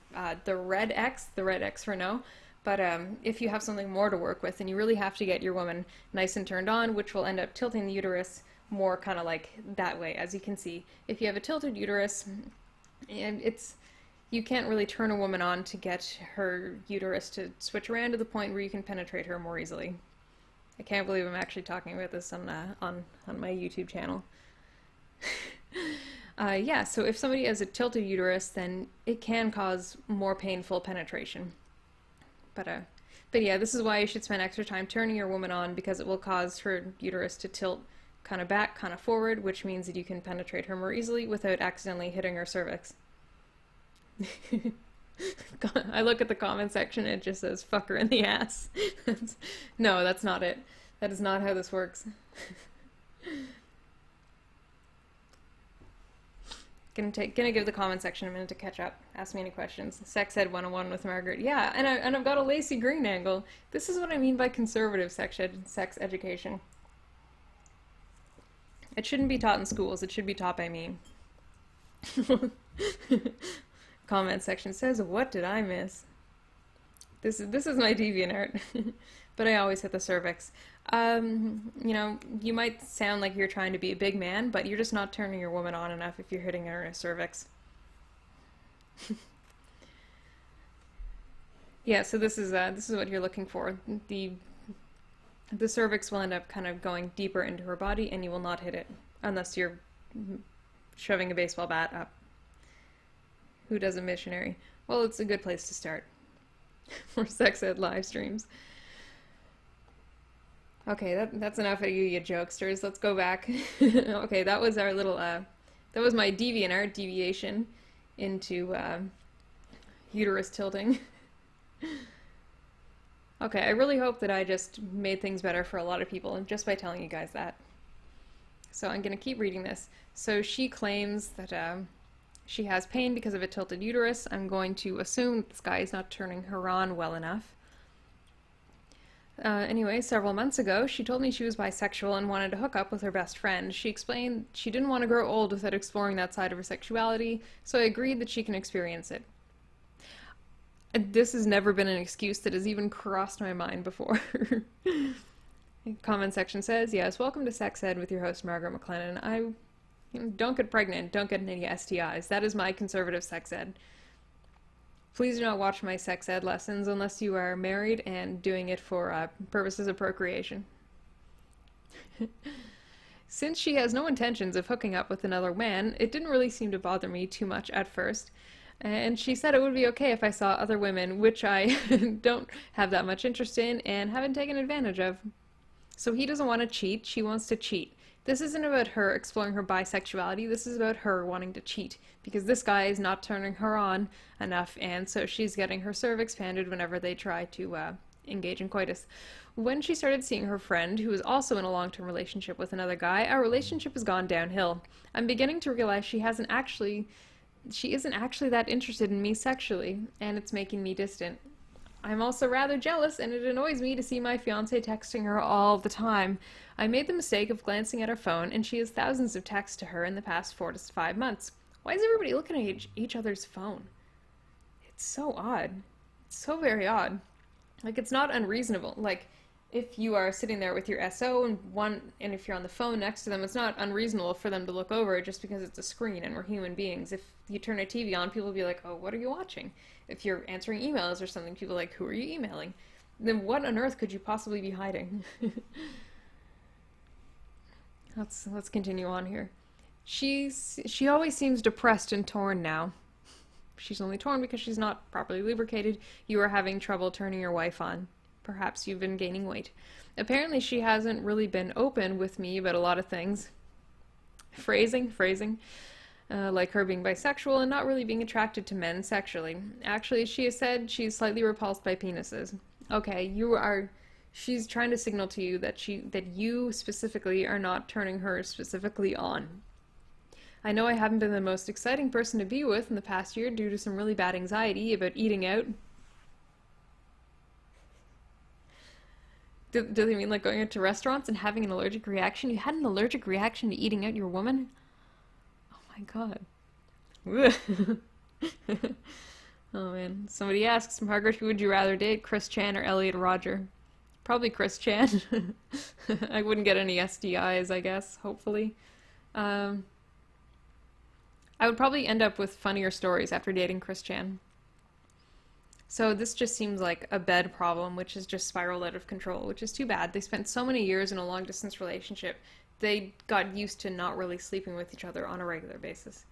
the red X for no. But if you have something more to work with, then you really have to get your woman nice and turned on, which will end up tilting the uterus more kind of like that way, as you can see. If you have a tilted uterus, and you can't really turn a woman on to get her uterus to switch around to the point where you can penetrate her more easily. I can't believe I'm actually talking about this on my YouTube channel. Yeah, so if somebody has a tilted uterus, then it can cause more painful penetration. But yeah, this is why you should spend extra time turning your woman on, because it will cause her uterus to tilt kind of back, kind of forward, which means that you can penetrate her more easily without accidentally hitting her cervix. I look at the comment section and it just says, fuck her in the ass. No, that's not it. That is not how this works. Gonna give the comment section a minute to catch up. Ask me any questions. Sex Ed 101 with Margaret. Yeah, and I've got a Lacey Green angle. This is what I mean by conservative sex education. It shouldn't be taught in schools. It should be taught by me. Comment section says, "What did I miss?" This is my DeviantArt, but I always hit the cervix. You know, you might sound like you're trying to be a big man, but you're just not turning your woman on enough if you're hitting her in her cervix. Yeah, so this is what you're looking for. The cervix will end up kind of going deeper into her body, and you will not hit it unless you're shoving a baseball bat up. Who does a missionary? Well, it's a good place to start for sex ed live streams. Okay, that's enough of you jokesters. Let's go back. Okay, that was our little, that was my DeviantArt deviation into uterus tilting. Okay, I really hope that I just made things better for a lot of people just by telling you guys that. So I'm going to keep reading this. So she claims that she has pain because of a tilted uterus. I'm going to assume this guy is not turning her on well enough. Anyway, several months ago, she told me she was bisexual and wanted to hook up with her best friend. She explained she didn't want to grow old without exploring that side of her sexuality, so I agreed that she can experience it. This has never been an excuse that has even crossed my mind before. Comment section says, yes, welcome to Sex Ed with your host, Margaret McLennan. Don't get pregnant, don't get any STIs. That is my conservative sex ed. Please do not watch my sex ed lessons unless you are married and doing it for purposes of procreation. Since she has no intentions of hooking up with another man, it didn't really seem to bother me too much at first. And she said it would be okay if I saw other women, which I don't have that much interest in and haven't taken advantage of. So he doesn't want to cheat, she wants to cheat. This isn't about her exploring her bisexuality, this is about her wanting to cheat, because this guy is not turning her on enough, and so she's getting her cervix expanded whenever they try to engage in coitus. When she started seeing her friend, who is also in a long-term relationship with another guy, our relationship has gone downhill. I'm beginning to realize she isn't actually that interested in me sexually, and it's making me distant. I'm also rather jealous, and it annoys me to see my fiancé texting her all the time. I made the mistake of glancing at her phone, and she has thousands of texts to her in the past 4 to 5 months. Why is everybody looking at each other's phone? It's so odd. It's so very odd. Like, it's not unreasonable. Like, if you are sitting there with your SO and if you're on the phone next to them, it's not unreasonable for them to look over just because it's a screen and we're human beings. If you turn a TV on, people will be like, oh, what are you watching? If you're answering emails or something, people are like, who are you emailing? Then what on earth could you possibly be hiding? Let's continue on here. She always seems depressed and torn now. She's only torn because she's not properly lubricated. You are having trouble turning your wife on. Perhaps you've been gaining weight. Apparently she hasn't really been open with me about a lot of things. Phrasing. Like her being bisexual and not really being attracted to men sexually. Actually, she has said she's slightly repulsed by penises. Okay, she's trying to signal to you that you specifically are not turning her specifically on. I know I haven't been the most exciting person to be with in the past year due to some really bad anxiety about eating out. Do they mean like going out to restaurants and having an allergic reaction? You had an allergic reaction to eating out your woman? Oh my god. Oh man. Somebody asks, Margaret, who would you rather date, Chris Chan or Elliot Rodger? Probably Chris Chan. I wouldn't get any STIs, I guess, hopefully. I would probably end up with funnier stories after dating Chris Chan. So this just seems like a bed problem, which has just spiraled out of control, which is too bad. They spent so many years in a long-distance relationship, they got used to not really sleeping with each other on a regular basis.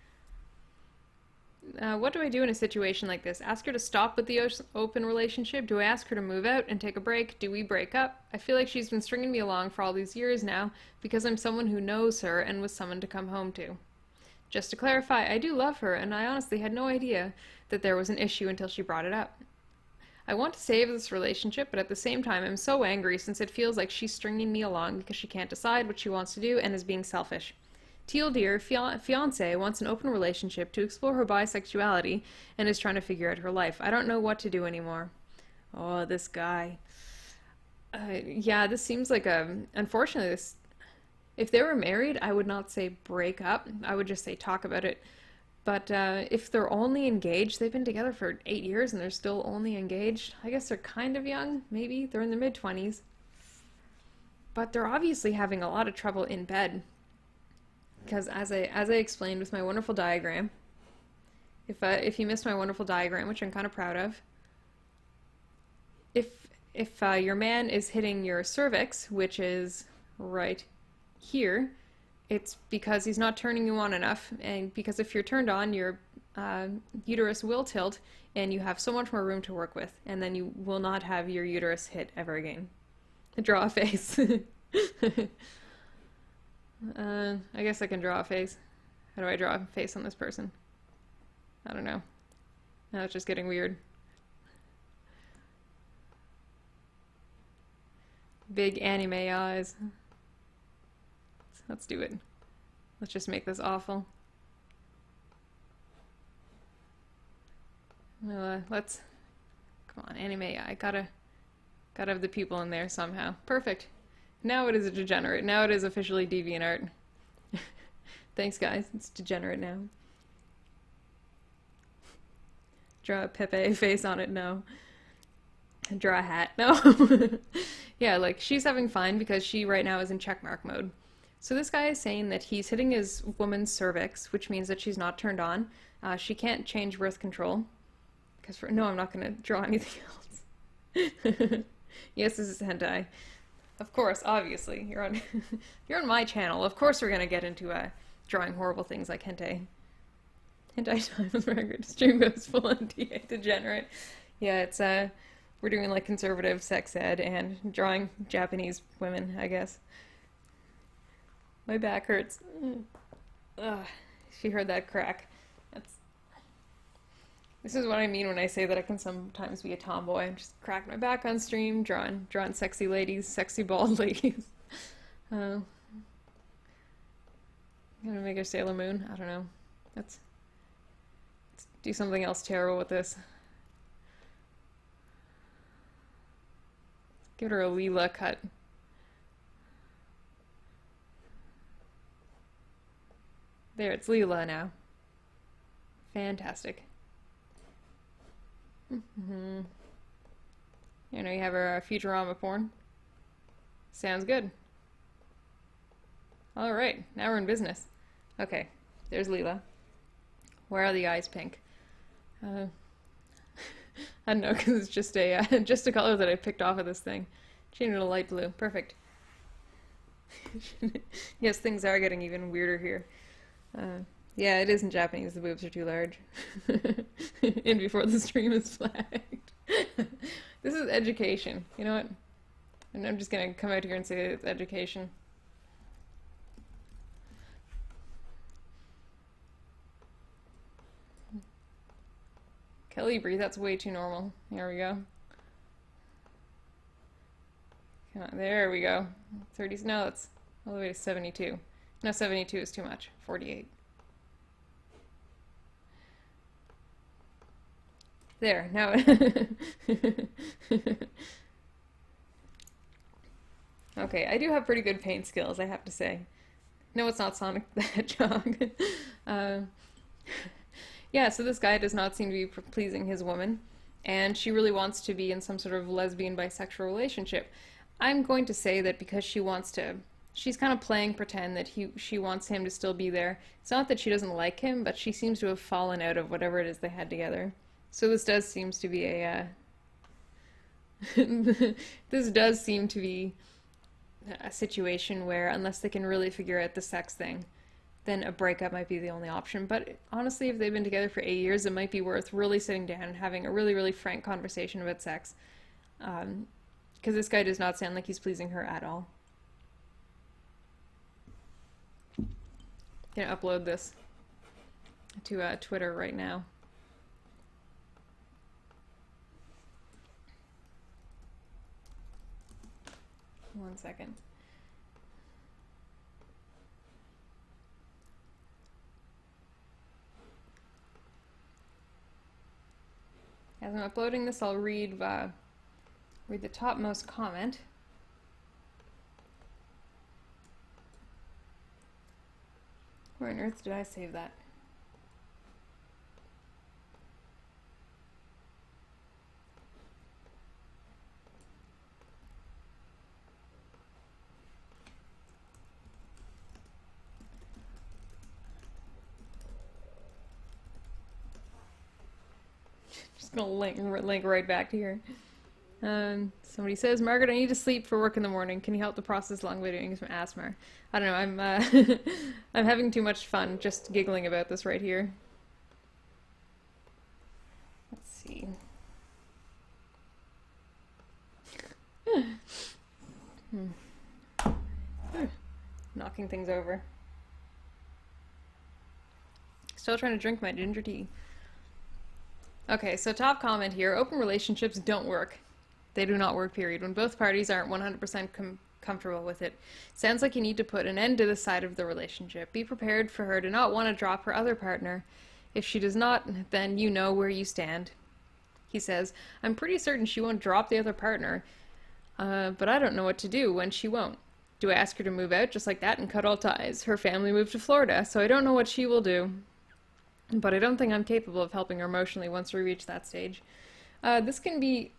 What do I do in a situation like this? Ask her to stop with the open relationship? Do I ask her to move out and take a break? Do we break up? I feel like she's been stringing me along for all these years now because I'm someone who knows her and was someone to come home to. Just to clarify, I do love her, and I honestly had no idea that there was an issue until she brought it up. I want to save this relationship, but at the same time, I'm so angry since it feels like she's stringing me along because she can't decide what she wants to do and is being selfish. Teal Deer, fiance, wants an open relationship to explore her bisexuality and is trying to figure out her life. I don't know what to do anymore. Oh, this guy. Yeah, this seems like unfortunately, if they were married, I would not say break up. I would just say talk about it. But if they're only engaged, they've been together for 8 years and they're still only engaged. I guess they're kind of young, maybe. They're in their mid-20s. But they're obviously having a lot of trouble in bed. Because as I explained with my wonderful diagram, if you missed my wonderful diagram, which I'm kind of proud of, if your man is hitting your cervix, which is right here, it's because he's not turning you on enough, and because if you're turned on, your uterus will tilt, and you have so much more room to work with, and then you will not have your uterus hit ever again. Draw a face. I guess I can draw a face. How do I draw a face on this person? I don't know. Now it's just getting weird. Big anime eyes. Let's do it. Let's just make this awful. Well, let's... Come on, anime eye. Gotta have the people in there somehow. Perfect. Now it is a degenerate. Now it is officially DeviantArt. Thanks, guys. It's degenerate now. Draw a Pepe face on it. No. Draw a hat. No. Yeah, like, she's having fun because she right now is in checkmark mode. So this guy is saying that he's hitting his woman's cervix, which means that she's not turned on. She can't change birth control. No, I'm not going to draw anything else. Yes, this is hentai. Of course, obviously. You're on you're on my channel. Of course we're going to get into drawing horrible things like hentai. Hentai time with Margaret. Stream goes full on DA degenerate. Yeah, it's we're doing like conservative sex ed and drawing Japanese women, I guess. My back hurts. Ugh, she heard that crack. This is what I mean when I say that I can sometimes be a tomboy. I'm just cracking my back on stream, drawing sexy ladies, sexy bald ladies. I'm gonna make a Sailor Moon. I don't know. Let's do something else terrible with this. Give her a Leela cut. There, it's Leela now. Fantastic. You know, you have our Futurama porn. Sounds good. Alright, now we're in business. Okay, there's Leela. Where are the eyes pink? I don't know, because it's just a color that I picked off of this thing. Changed it to light blue. Perfect. Yes, things are getting even weirder here. Yeah, it is in Japanese. The boobs are too large. In before the stream is flagged. This is education. You know what? And I'm just gonna come out here and say it's education. Kelly breathe, that's way too normal. There we go. Come on, there we go. 30s, no, that's all the way to 72. No, 72 is too much. 48. There, now okay, I do have pretty good paint skills, I have to say. No, it's not Sonic the Hedgehog. Yeah, so this guy does not seem to be pleasing his woman, and she really wants to be in some sort of lesbian bisexual relationship. I'm going to say that because she wants to, she's kind of playing pretend that she wants him to still be there. It's not that she doesn't like him, but she seems to have fallen out of whatever it is they had together. So this does seem to be a this does seem to be a situation where unless they can really figure out the sex thing, then a breakup might be the only option. But honestly, if they've been together for 8 years, it might be worth really sitting down and having a really, really frank conversation about sex. Because this guy does not sound like he's pleasing her at all. I'm gonna upload this to Twitter right now. One second. As I'm uploading this, I'll read the topmost comment. Where on earth did I save that? Just gonna link right back to here. Somebody says, Margaret, I need to sleep for work in the morning. Can you help the process along by doing some asthma? I don't know, I'm I'm having too much fun just giggling about this right here. Let's see. Knocking things over. Still trying to drink my ginger tea. Okay, so top comment here. Open relationships don't work. They do not work, period. When both parties aren't 100% comfortable with it. Sounds like you need to put an end to this side of the relationship. Be prepared for her to not want to drop her other partner. If she does not, then you know where you stand. He says, I'm pretty certain she won't drop the other partner, but I don't know what to do when she won't. Do I ask her to move out just like that and cut all ties? Her family moved to Florida, so I don't know what she will do. But I don't think I'm capable of helping her emotionally once we reach that stage. This can be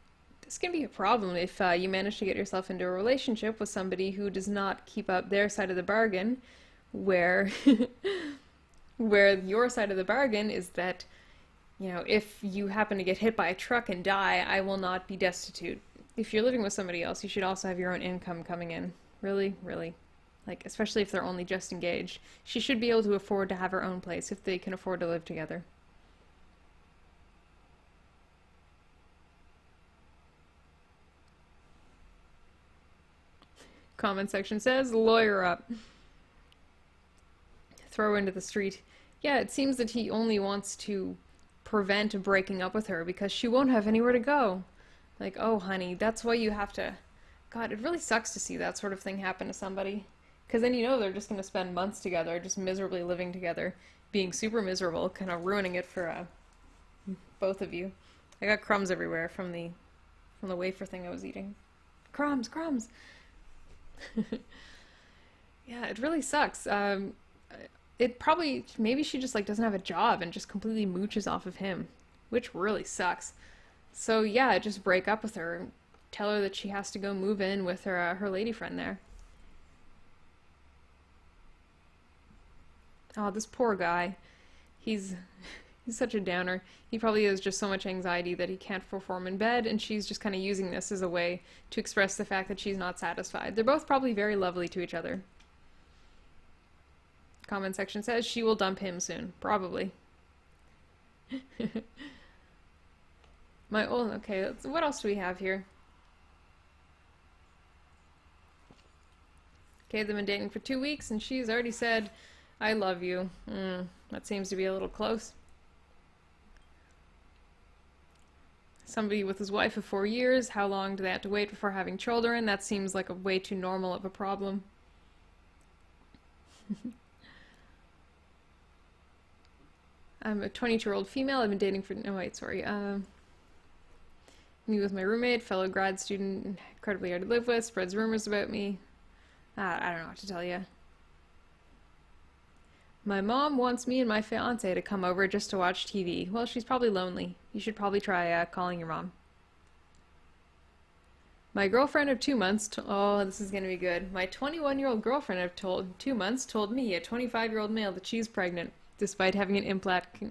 a problem if you manage to get yourself into a relationship with somebody who does not keep up their side of the bargain, where where your side of the bargain is that, you know, if you happen to get hit by a truck and die, I will not be destitute. If you're living with somebody else, you should also have your own income coming in. Really, really. Like, especially if they're only just engaged. She should be able to afford to have her own place if they can afford to live together. Comment section says, lawyer up. Throw her into the street. Yeah, it seems that he only wants to prevent breaking up with her because she won't have anywhere to go. Like, oh, honey, that's why you have to... God, it really sucks to see that sort of thing happen to somebody. Because then you know they're just going to spend months together, just miserably living together, being super miserable, kind of ruining it for both of you. I got crumbs everywhere from the wafer thing I was eating. Crumbs, crumbs! Yeah, it really sucks. Maybe she just like doesn't have a job and just completely mooches off of him, which really sucks. So yeah, just break up with her. Tell her that she has to go move in with her lady friend there. Oh, this poor guy. He's such a downer. He probably has just so much anxiety that he can't perform in bed, and she's just kind of using this as a way to express the fact that she's not satisfied. They're both probably very lovely to each other. Comment section says she will dump him soon. Probably. Okay, what else do we have here? Okay, they've been dating for 2 weeks, and she's already said, I love you. That seems to be a little close. Somebody with his wife of 4 years, how long do they have to wait before having children? That seems like a way too normal of a problem. I'm a 22-year-old female. I've been dating for... No, wait, sorry. Me with my roommate, fellow grad student, incredibly hard to live with, spreads rumors about me. I don't know what to tell you. My mom wants me and my fiance to come over just to watch TV. Well, she's probably lonely. You should probably try calling your mom. My girlfriend of 2 months... Oh, this is going to be good. My 21-year-old girlfriend of 2 months told me, a 25-year-old male, that she's pregnant, despite having an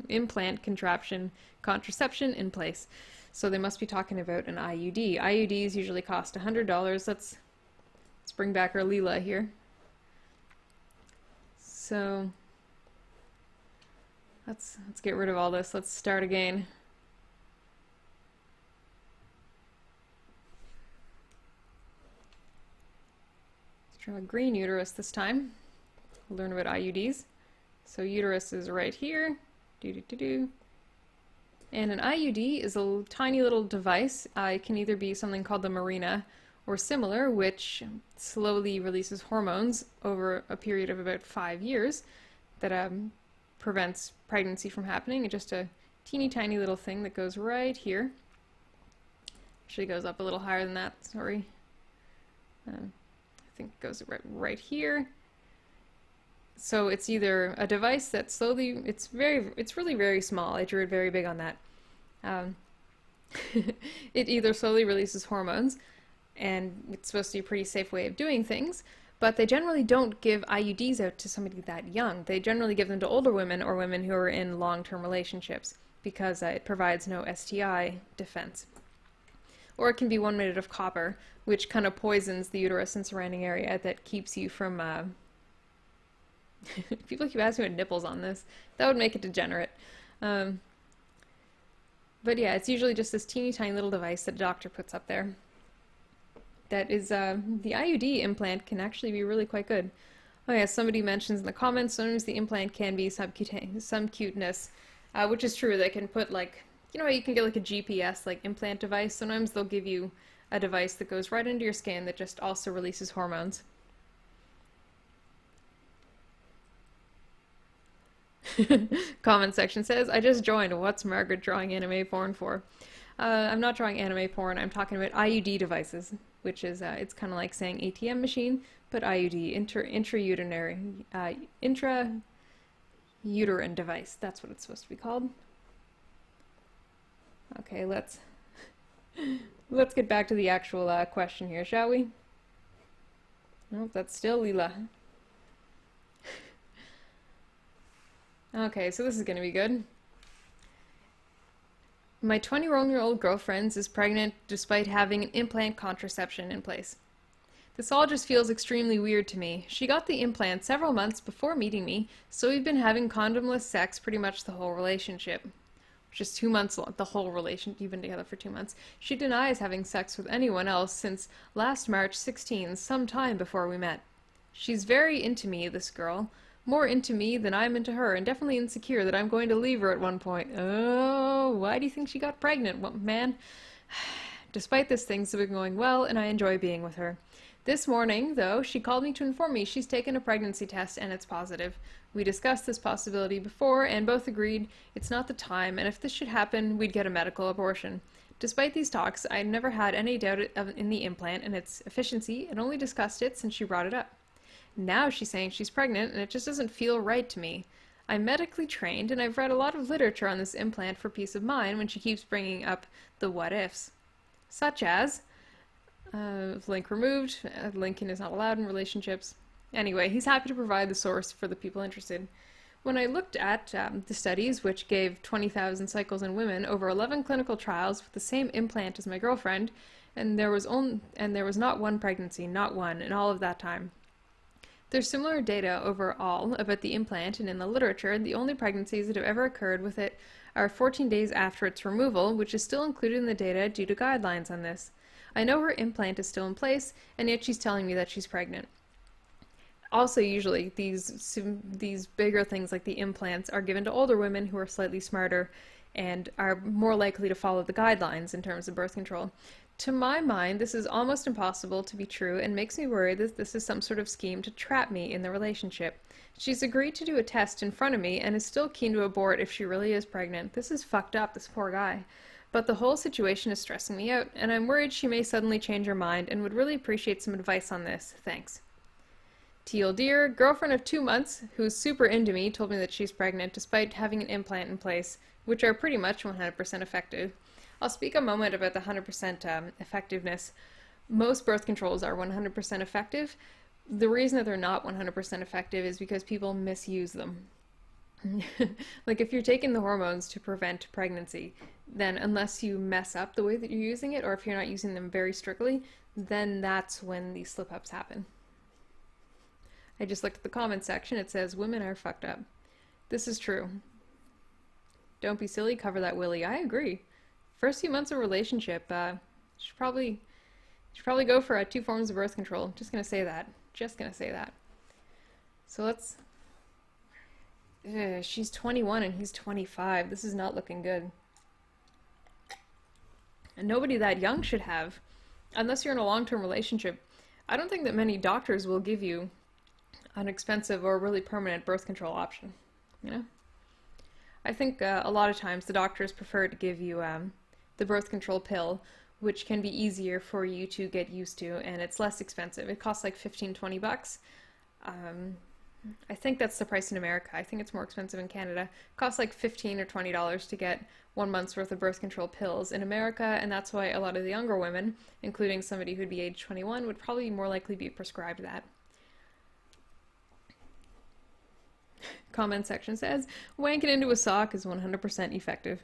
implant contraception in place. So they must be talking about an IUD. IUDs usually cost $100. Let's bring back our Leela here. So... Let's get rid of all this. Let's start again. Let's try a green uterus this time. We'll learn about IUDs. So uterus is right here. And an IUD is a tiny little device. It can either be something called the marina or similar, which slowly releases hormones over a period of about 5 years that prevents pregnancy from happening. It's just a teeny tiny little thing that goes right here. Actually goes up a little higher than that, sorry. I think it goes right here. So it's either a device that slowly, it's really very small. I drew it very big on that. It either slowly releases hormones, and it's supposed to be a pretty safe way of doing things, but they generally don't give IUDs out to somebody that young. They generally give them to older women or women who are in long-term relationships because it provides no STI defense. Or it can be one made of copper, which kind of poisons the uterus and surrounding area that keeps you from... People keep asking about nipples on this. That would make it degenerate. But yeah, it's usually just this teeny tiny little device that a doctor puts up there. That is, the IUD implant can actually be really quite good. Oh yeah, somebody mentions in the comments, sometimes the implant can be subcutaneous, which is true. They can put like, you know, you can get like a GPS like implant device. Sometimes they'll give you a device that goes right into your skin that just also releases hormones. Comment section says, I just joined. What's Margaret drawing anime porn for? I'm not drawing anime porn. I'm talking about IUD devices, which is, it's kind of like saying ATM machine, but IUD, intrauterine device. That's what it's supposed to be called. Okay, let's get back to the actual question here, shall we? Nope, that's still Leela. Okay, so this is going to be good. My 21-year-old girlfriend is pregnant despite having an implant contraception in place. This all just feels extremely weird to me. She got the implant several months before meeting me, so we've been having condomless sex pretty much the whole relationship. Which is 2 months long, the whole relationship, you've been together for 2 months. She denies having sex with anyone else since last March 16, some time before we met. She's very into me, this girl. More into me than I'm into her, and definitely insecure that I'm going to leave her at one point. Oh, why do you think she got pregnant, well, man? Despite this, things have been going well, and I enjoy being with her. This morning, though, she called me to inform me she's taken a pregnancy test and it's positive. We discussed this possibility before, and both agreed it's not the time, and if this should happen, we'd get a medical abortion. Despite these talks, I never had any doubt in the implant and its efficiency, and only discussed it since she brought it up. Now she's saying she's pregnant, and it just doesn't feel right to me. I'm medically trained, and I've read a lot of literature on this implant for peace of mind when she keeps bringing up the what-ifs. Such as, link removed, linking is not allowed in relationships. Anyway, he's happy to provide the source for the people interested. When I looked at the studies, which gave 20,000 cycles in women over 11 clinical trials with the same implant as my girlfriend, and there was not one pregnancy, not one, in all of that time. There's similar data overall about the implant, and in the literature, the only pregnancies that have ever occurred with it are 14 days after its removal, which is still included in the data due to guidelines on this. I know her implant is still in place, and yet she's telling me that she's pregnant. Also, usually, these bigger things like the implants are given to older women who are slightly smarter and are more likely to follow the guidelines in terms of birth control. To my mind, this is almost impossible to be true and makes me worry that this is some sort of scheme to trap me in the relationship. She's agreed to do a test in front of me and is still keen to abort if she really is pregnant. This is fucked up, this poor guy. But the whole situation is stressing me out, and I'm worried she may suddenly change her mind and would really appreciate some advice on this. Thanks. Teal Deer, girlfriend of 2 months, who's super into me, told me that she's pregnant despite having an implant in place, which are pretty much 100% effective. I'll speak a moment about the 100% effectiveness. Most birth controls are 100% effective. The reason that they're not 100% effective is because people misuse them. Like if you're taking the hormones to prevent pregnancy, then unless you mess up the way that you're using it, or if you're not using them very strictly, then that's when these slip-ups happen. I just looked at the comment section. It says, women are fucked up. This is true. Don't be silly, cover that willy. I agree. First few months of relationship, should probably go for 2 forms of birth control. Just gonna say that. Just gonna say that. So let's... she's 21 and he's 25. This is not looking good. And nobody that young should have, unless you're in a long-term relationship. I don't think that many doctors will give you an expensive or really permanent birth control option, you know? I think a lot of times the doctors prefer to give you the birth control pill, which can be easier for you to get used to, and it's less expensive. It costs like 15-20 bucks. I think that's the price in America. I think it's more expensive in Canada. It costs like $15 or $20 to get 1 month's worth of birth control pills in America, and that's why a lot of the younger women, including somebody who'd be age 21, would probably more likely be prescribed that. Comment section says, wanking into a sock is 100% effective.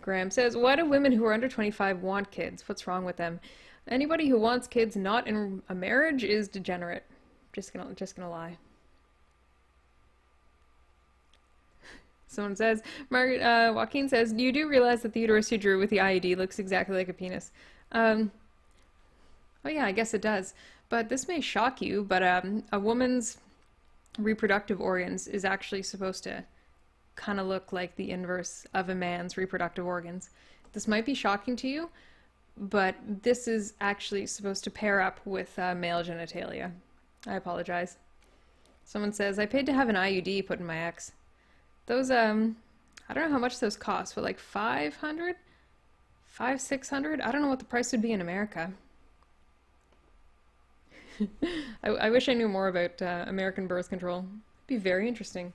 Graham says, why do women who are under 25 want kids? What's wrong with them? Anybody who wants kids not in a marriage is degenerate. Just gonna lie. Someone says, Joaquin says, you do realize that the uterus you drew with the IUD looks exactly like a penis? Oh yeah, I guess it does. But this may shock you, but a woman's reproductive organs is actually supposed to kind of look like the inverse of a man's reproductive organs. This might be shocking to you, but this is actually supposed to pair up with male genitalia. I apologize. Someone says, I paid to have an IUD put in my ex. Those, I don't know how much those cost, but like $500? $600? I don't know what the price would be in America. I wish I knew more about American birth control. It'd be very interesting.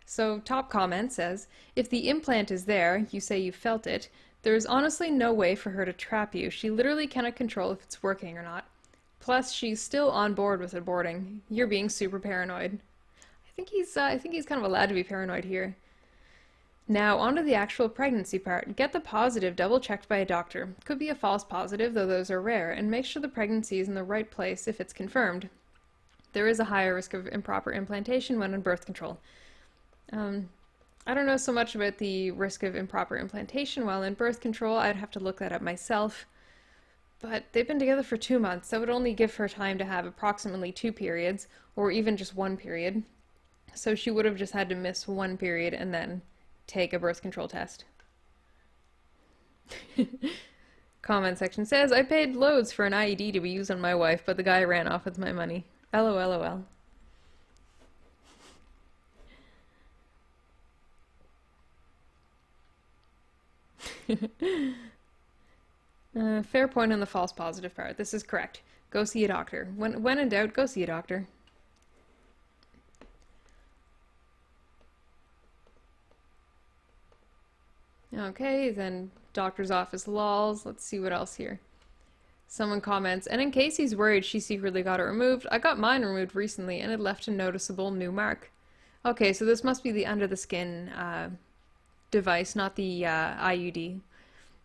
So, top comment says, if the implant is there, you say you felt it, there is honestly no way for her to trap you. She literally cannot control if it's working or not. Plus, she's still on board with aborting. You're being super paranoid. I think he's kind of allowed to be paranoid here. Now, onto the actual pregnancy part. Get the positive double-checked by a doctor. Could be a false positive, though those are rare, and make sure the pregnancy is in the right place if it's confirmed. There is a higher risk of improper implantation when on birth control. I don't know so much about the risk of improper implantation while in birth control. I'd have to look that up myself. But they've been together for 2 months. That would only give her time to have approximately 2 periods, or even just 1 period. So she would have just had to miss 1 period and then take a birth control test. Comment section says, I paid loads for an IED to be used on my wife, but the guy ran off with my money. LOLOL. Fair point on the false positive part. This is correct. Go see a doctor. When in doubt, go see a doctor. Okay, then doctor's office lols. Let's see what else here. Someone comments, and in case he's worried she secretly got it removed, I got mine removed recently and it left a noticeable new mark. Okay, so this must be the under the skin device, not the IUD.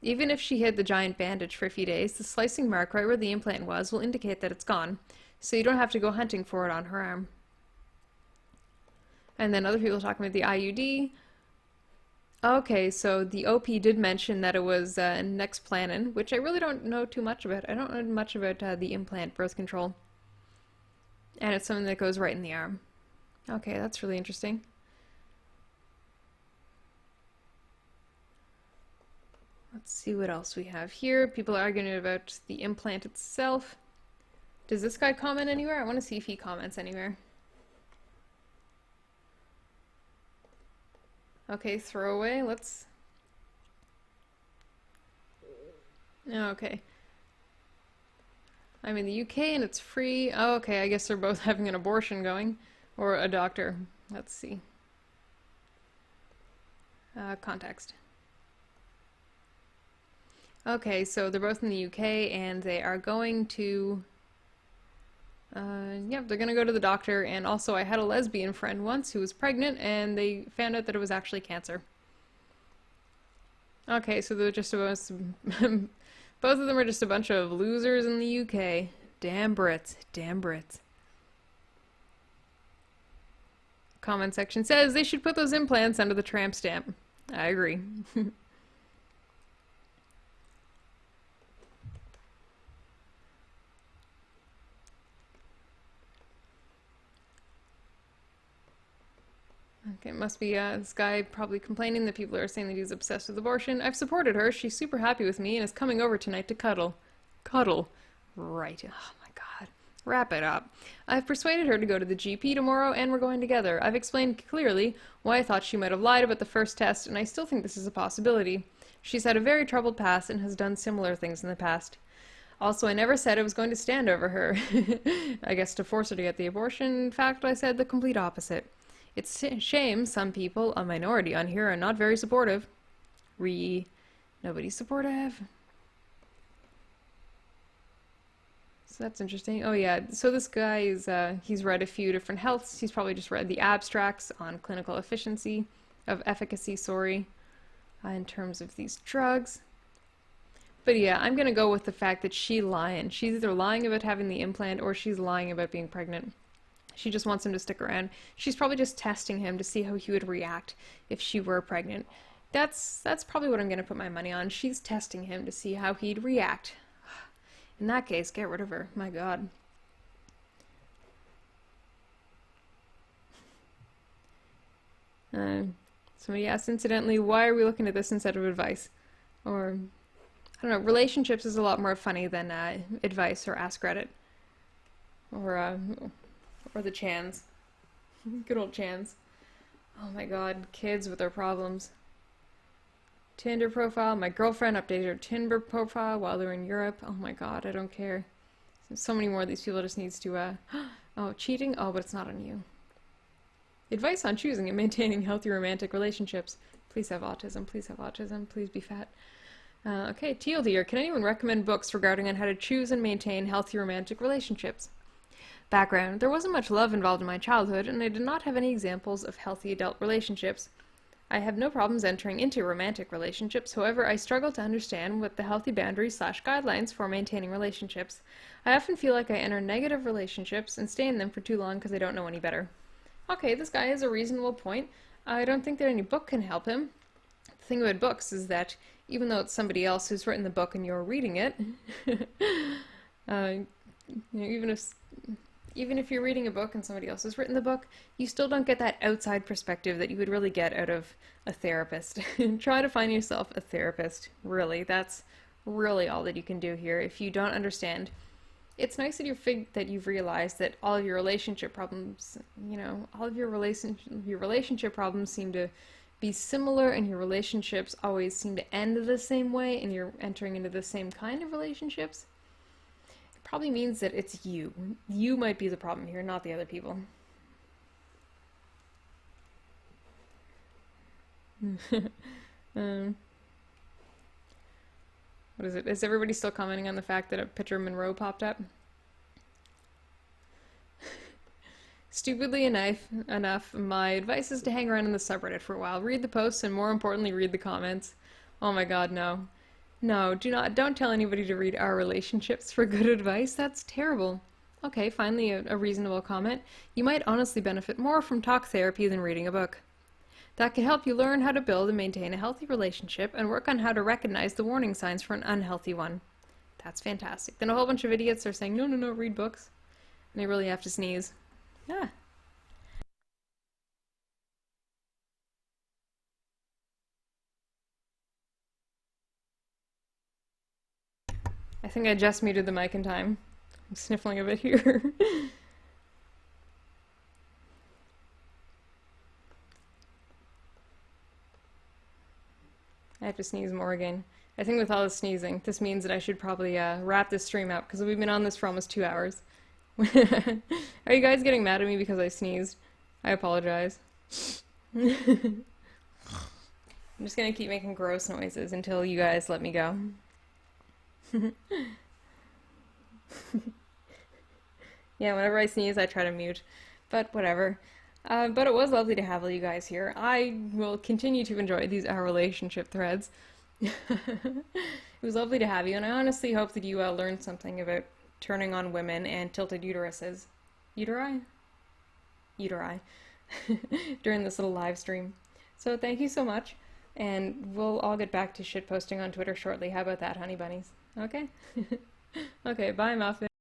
Even if she hid the giant bandage for a few days, the slicing mark right where the implant was will indicate that it's gone, so you don't have to go hunting for it on her arm. And then other people talking about the IUD. Okay, so the OP did mention that it was Nexplanon, which I really don't know too much about. I don't know much about the implant birth control. And it's something that goes right in the arm. Okay, that's really interesting. Let's see what else we have here. People are arguing about the implant itself. Does this guy comment anywhere? I want to see if he comments anywhere. Okay, throwaway. Let's... Okay. I'm in the UK and it's free. Oh, okay, I guess they're both having an abortion going. Or a doctor. Let's see. Context. Okay, so they're both in the UK and they are going to... they're gonna go to the doctor, and also I had a lesbian friend once who was pregnant and they found out that it was actually cancer. Okay, so they're just both of them are just a bunch of losers in the UK. Damn Brits, damn Brits. Comment section says they should put those implants under the tramp stamp. I agree. Okay, it must be this guy probably complaining that people are saying that he's obsessed with abortion. I've supported her. She's super happy with me and is coming over tonight to cuddle. Cuddle. Right. Oh my god. Wrap it up. I've persuaded her to go to the GP tomorrow and we're going together. I've explained clearly why I thought she might have lied about the first test and I still think this is a possibility. She's had a very troubled past and has done similar things in the past. Also, I never said I was going to stand over her. I guess to force her to get the abortion. In fact, I said the complete opposite. It's a shame some people, a minority on here, are not very supportive. Nobody's supportive. So that's interesting. Oh yeah, so this guy is, he's read a few different healths. He's probably just read the abstracts on clinical efficacy, in terms of these drugs. But yeah, I'm gonna go with the fact that she's lying. She's either lying about having the implant or she's lying about being pregnant. She just wants him to stick around. She's probably just testing him to see how he would react if she were pregnant. That's probably what I'm gonna put my money on. She's testing him to see how he'd react. In that case, get rid of her. My God. Somebody asked, incidentally, why are we looking at this instead of advice? Or, I don't know, relationships is a lot more funny than advice or Ask Reddit. Or the Chans. Good old Chans. Oh my God, kids with their problems. Tinder profile. My girlfriend updated her Tinder profile while they were in Europe. Oh my God, I don't care. So many more of these people just needs to, oh, cheating? Oh, but it's not on you. Advice on choosing and maintaining healthy romantic relationships. Please have autism. Please have autism. Please be fat. Okay, Teal here. Can anyone recommend books regarding on how to choose and maintain healthy romantic relationships? Background. There wasn't much love involved in my childhood, and I did not have any examples of healthy adult relationships. I have no problems entering into romantic relationships, however, I struggle to understand what the healthy boundaries/guidelines for maintaining relationships. I often feel like I enter negative relationships and stay in them for too long because I don't know any better. Okay, this guy has a reasonable point. I don't think that any book can help him. The thing about books is that even though it's somebody else who's written the book and you're reading it, even if you're reading a book and somebody else has written the book, you still don't get that outside perspective that you would really get out of a therapist. Try to find yourself a therapist, really. That's really all that you can do here if you don't understand. It's nice that you've realized that all of your relationship problems, all of your relationship problems seem to be similar, and your relationships always seem to end the same way, and you're entering into the same kind of relationships. Probably means that it's you. You might be the problem here, not the other people. What is it? Is everybody still commenting on the fact that a picture of Monroe popped up? Stupidly enough, my advice is to hang around in the subreddit for a while. Read the posts and more importantly, read the comments. Oh my God, no. No, don't tell anybody to read Our Relationships for good advice. That's terrible. Okay, finally a reasonable comment. You might honestly benefit more from talk therapy than reading a book. That can help you learn how to build and maintain a healthy relationship and work on how to recognize the warning signs for an unhealthy one. That's fantastic. Then a whole bunch of idiots are saying, no, read books. And they really have to sneeze. Ah. I think I just muted the mic in time. I'm sniffling a bit here. I have to sneeze more again. I think with all the sneezing, this means that I should probably wrap this stream up because we've been on this for almost 2 hours. Are you guys getting mad at me because I sneezed? I apologize. I'm just gonna keep making gross noises until you guys let me go. Yeah, whenever I sneeze, I try to mute, but whatever. But it was lovely to have all you guys here. I will continue to enjoy these Our Relationship threads. It was lovely to have you, and I honestly hope that you learned something about turning on women and tilted uteruses. Uteri? During this little live stream. So thank you so much, and we'll all get back to shitposting on Twitter shortly. How about that, honey bunnies? Okay? Okay, bye, Muffin.